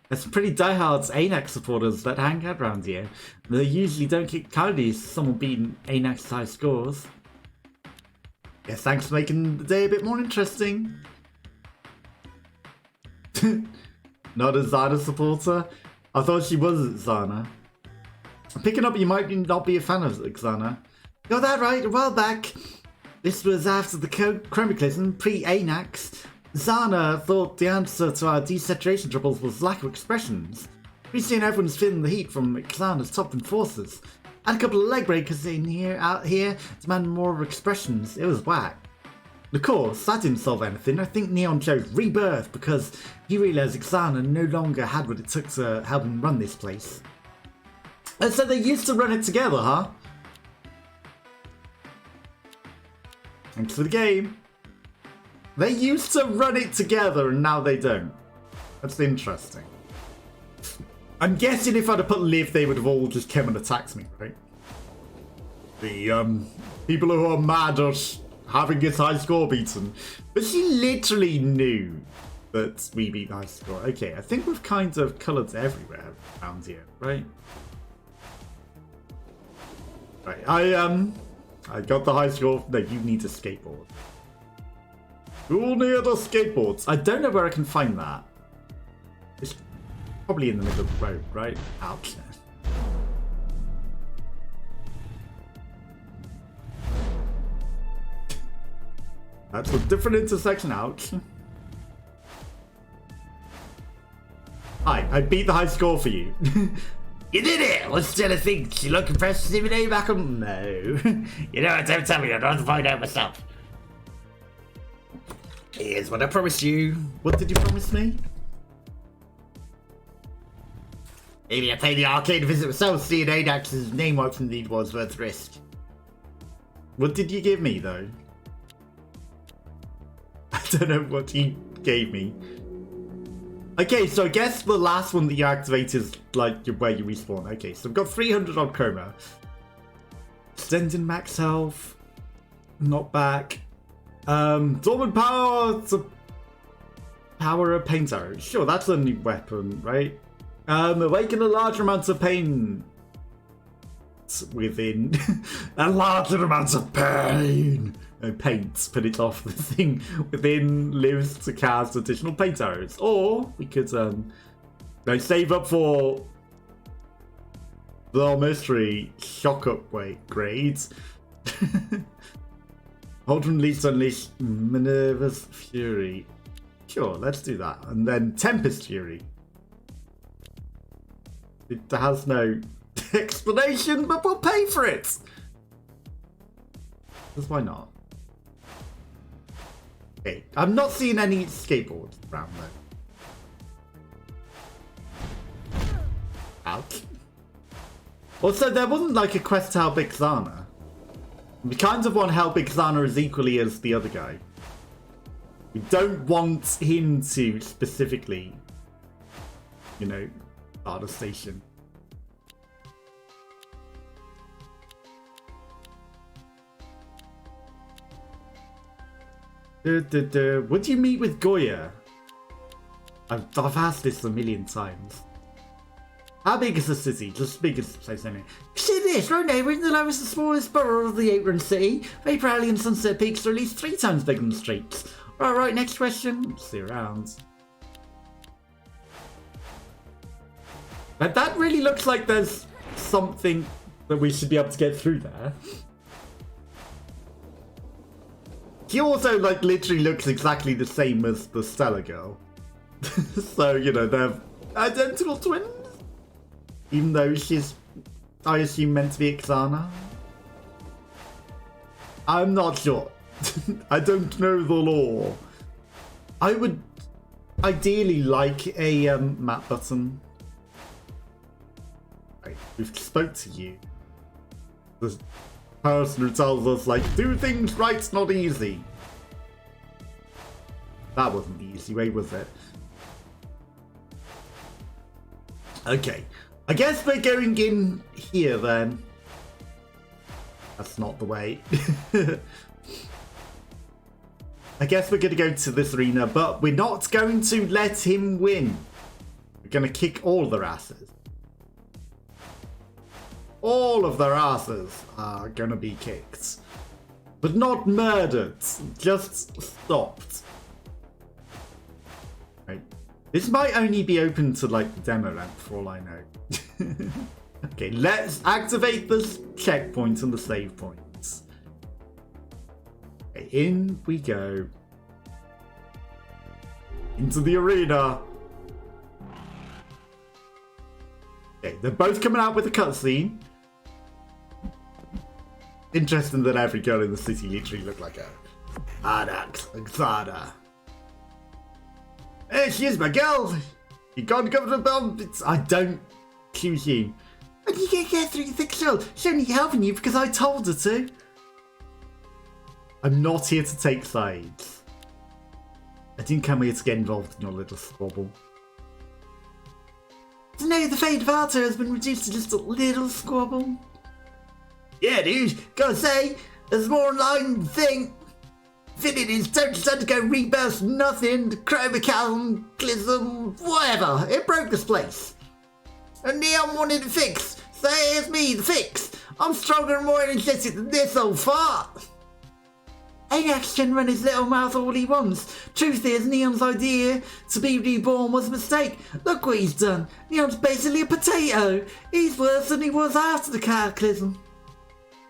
There's some pretty diehards Anax supporters that hang out around here. They usually don't kick counties someone beating Anax's high scores. Yes, thanks for making the day a bit more interesting. Not a Zana supporter? I thought she was Zana. I'm picking up you might not be a fan of Xana. Got that right, a while back. This was after the Chromiclism, pre-Anax. Zana thought the answer to our desaturation troubles was lack of expressions. Pretty soon everyone's feeling the heat from Xana's top forces. Had a couple of leg breakers out here, demanding more expressions. It was whack. Of course, that didn't solve anything. I think Neon chose rebirth because he realised Xana no longer had what it took to help him run this place. And so they used to run it together, huh? Thanks for the game. They used to run it together and now they don't. That's interesting. I'm guessing if I'd have put Liv, they would have all just come and attacked me, right? The people who are mad at having his high score beaten. But she literally knew that we beat the high score. Okay, I think we've kind of coloured everywhere around here, right? Right, I got the high score. No, you need a skateboard. Who near the skateboards? I don't know where I can find that. It's probably in the middle of the road, right? Ouch. That's a different intersection, ouch. Hi, I beat the high score for you. You did it! What's still a thing? You look impressed with me back on? No. You know what, don't tell me, I'd rather find out myself. Here's what I promised you. What did you promise me? Maybe I pay the arcade to visit myself, seeing Anax's name wiped from the was worth the risk. What did you give me, though? I don't know what you gave me. Okay, so I guess the last one that you activate is like where you respawn. Okay, so I've got 300 on chroma. Extending max health. Not back. Dormant power to power a paint arrow. Sure, that's a new weapon, right? Awaken a large amount of pain within a larger amount of pain. Paint, put it off the thing within lives to cast additional paint arrows. Or we could save up for the mystery shock upgrades. Hold from release to unleash Minerva's Fury. Sure, let's do that. And then Tempest Fury. It has no explanation, but we'll pay for it. Because why not? Okay, I'm not seeing any skateboards around though. Ouch. Also, there wasn't like a quest to help Xana. We kind of want to help Xana as equally as the other guy. We don't want him to specifically, start a station. Would you meet with Goya? I've asked this a million times. How big is the city? Just big as the place, anyway. See this, right now, we're in the lowest and smallest borough of the 8-run city. Vapor Alley and Sunset Peaks are at least 3 times bigger than the streets. Right, next question. See you around. But that really looks like there's something that we should be able to get through there. He also, literally looks exactly the same as the Stella girl. So, they're identical twins. Even though she's, I assume, meant to be Xana. I'm not sure. I don't know the law. I would ideally like a map button. Right, we've spoke to you. The person who tells us, like, do things right, not easy. That wasn't the easy way, was it? Okay. I guess we're going in here then. That's not the way. I guess we're going to go to this arena, but we're not going to let him win. We're going to kick all their asses. All of their asses are going to be kicked. But not murdered, just stopped. Right. This might only be open to like the demo ramp for all I know. Okay, let's activate this checkpoint and the save points. Okay, in we go. Into the arena. Okay, they're both coming out with a cutscene. Interesting that every girl in the city literally looked like a Xada. Hey, she is my girl. You can't go to the bell. I don't choose you. And you can't get through the thick shell. She's only helping you because I told her to. I'm not here to take sides. I didn't come here to get involved in your little squabble. So now the fate of Arto has been reduced to just a little squabble. Yeah, dude. Gotta say, there's more online than thing. Fitted is total to go rebirth nothing, chromacalism, whatever. It broke this place. And Neon wanted to fix. So here's me, the fix. I'm stronger and more energetic than this old fart. Ajax can run his little mouth all he wants. Truth is, Neon's idea to be reborn was a mistake. Look what he's done. Neon's basically a potato. He's worse than he was after the cataclysm.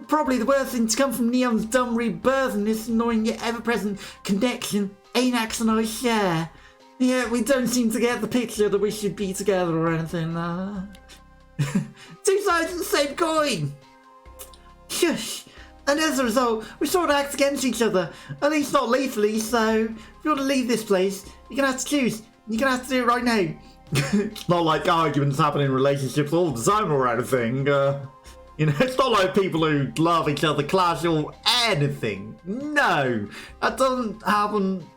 Probably the worst thing to come from Neon's dumb rebirth and this annoying yet ever-present connection Anax and I share. Yeah, we don't seem to get the picture that we should be together or anything. Two sides of the same coin. Shush. And as a result, we sort of act against each other. At least not lethally, so if you want to leave this place, you're going to have to choose. You're going to have to do it right now. It's not like arguments happen in relationships all the time or anything. You know, it's not like people who love each other clash or anything. No, that doesn't happen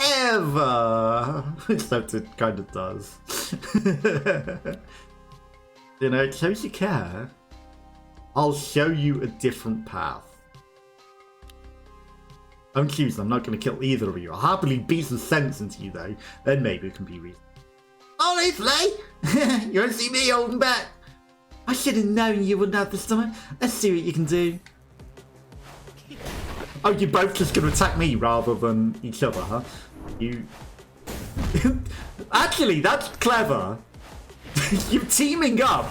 ever. Except it kind of does. You know, it shows you care. I'll show you a different path. Don't choose, I'm not going to kill either of you. I'll happily beat some sense into you though. Then maybe it can be reasonable. Honestly? You won't see me holding back. I should have known you wouldn't have the stomach. Let's see what you can do. Oh, you're both just going to attack me rather than each other, huh? You... Actually, that's clever. You're teaming up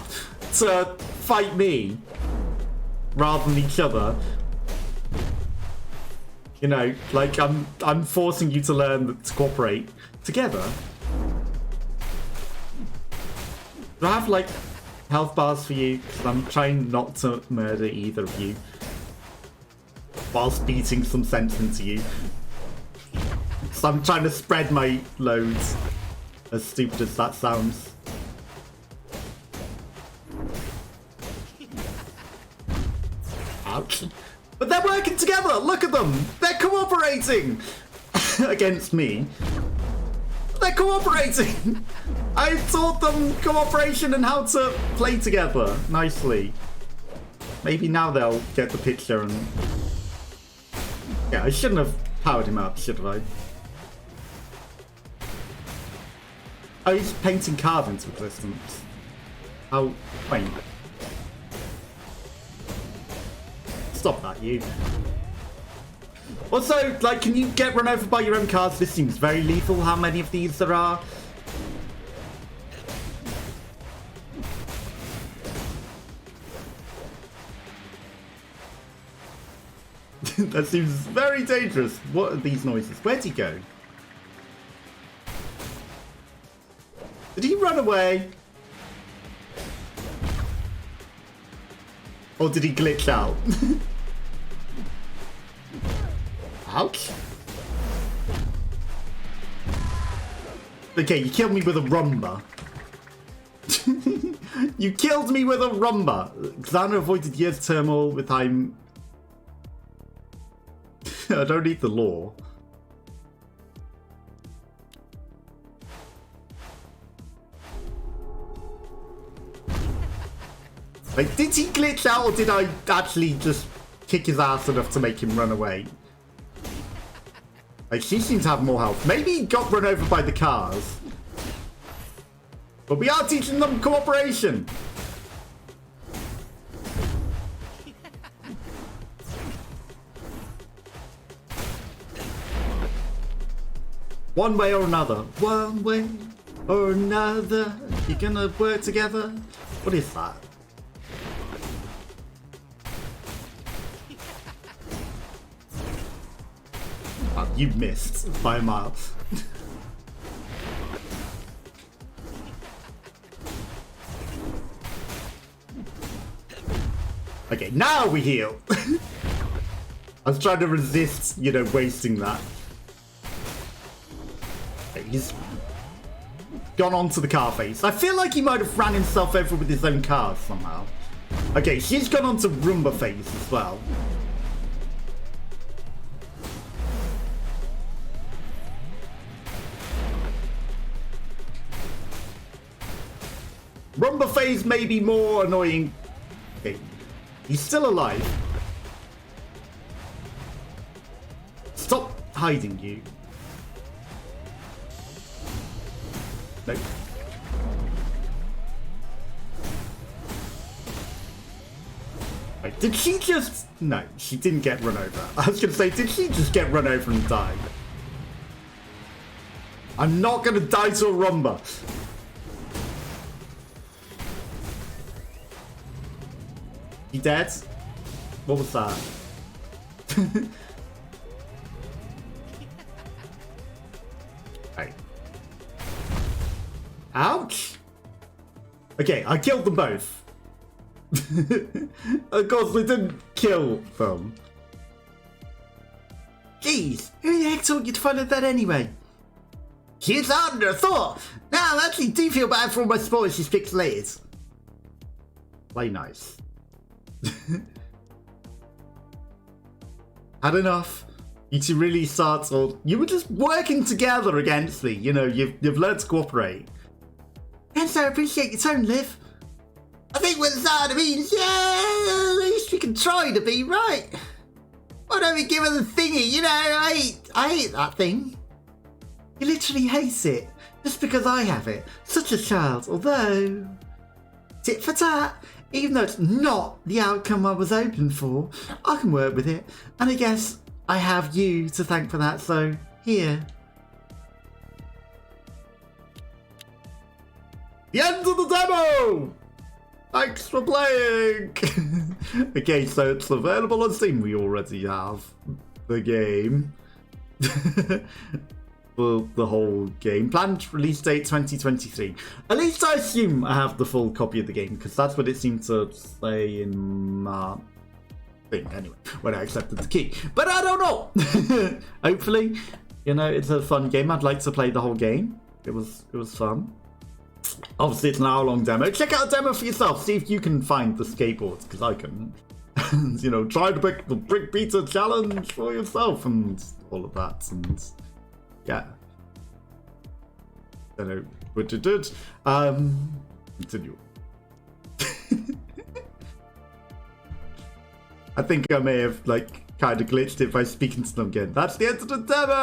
to fight me rather than each other. You know, like I'm forcing you to learn to cooperate together. Do I have like health bars for you? Because I'm trying not to murder either of you whilst beating some sense into you. So I'm trying to spread my loads, as stupid as that sounds. Ouch. But they're working together! Look at them! They're cooperating! Against me. They're cooperating! I taught them cooperation and how to play together nicely. Maybe now they'll get the picture and... Yeah, I shouldn't have powered him up, should I? Oh, he's painting cars into existence. How quaint. Stop that, you. Also, like, can you get run over by your own cars? This seems very lethal, how many of these there are. That seems very dangerous. What are these noises? Where'd he go? Did he run away? Or did he glitch out? Ouch. Okay, you killed me with a rumba. You killed me with a rumba. Xana avoided years turmoil with time. I don't need the law. Like, did he glitch out or did I actually just kick his ass enough to make him run away? Like, she seems to have more health. Maybe he got run over by the cars. But we are teaching them cooperation. One way or another. One way or another. You're gonna work together. What is that? Oh, you missed by a mile. Okay, now we heal. I was trying to resist, you know, wasting that. Okay, he's gone on to the car face. I feel like he might have ran himself over with his own car somehow. Okay, she's gone on to Roomba phase as well. Rumba phase may be more annoying. Okay, he's still alive. Stop hiding, you. Nope. Wait, did she just... No, she didn't get run over. I was going to say, did she just get run over and die? I'm not going to die to a rumba. He dead? What was that? Right. Ouch! Okay, I killed them both. Of course, they didn't kill them. Jeez, who the heck taught you to follow that anyway? It's harder than I thought. Now I actually do feel bad for all my spoilers she's pixelated. Play nice. Had enough. You two really start, or you were just working together against me. You know, you've learned to cooperate. Hence, I appreciate your tone, Liv. I think what Zana means, yeah, at least we can try to be right. Why don't we give her the thingy? You know, I hate that thing. He literally hates it just because I have it. Such a child. Although, tit for tat. Even though it's not the outcome I was hoping for, I can work with it. And I guess I have you to thank for that, so here. The end of the demo! Thanks for playing! Okay, so it's available on Steam. We already have the game. For the whole game. Planned release date 2023. At least I assume I have the full copy of the game, because that's what it seemed to say in my thing anyway, when I accepted the key. But I don't know! Hopefully, you know, it's a fun game. I'd like to play the whole game. It was fun. Obviously, it's an hour-long demo. Check out the demo for yourself. See if you can find the skateboards, because I couldn't. And, you know, try to pick the Brick Pizza Challenge for yourself and all of that. And yeah. Don't know what you did. Continue. I think I may have, like, kind of glitched it by speaking to them again. That's the end of the demo!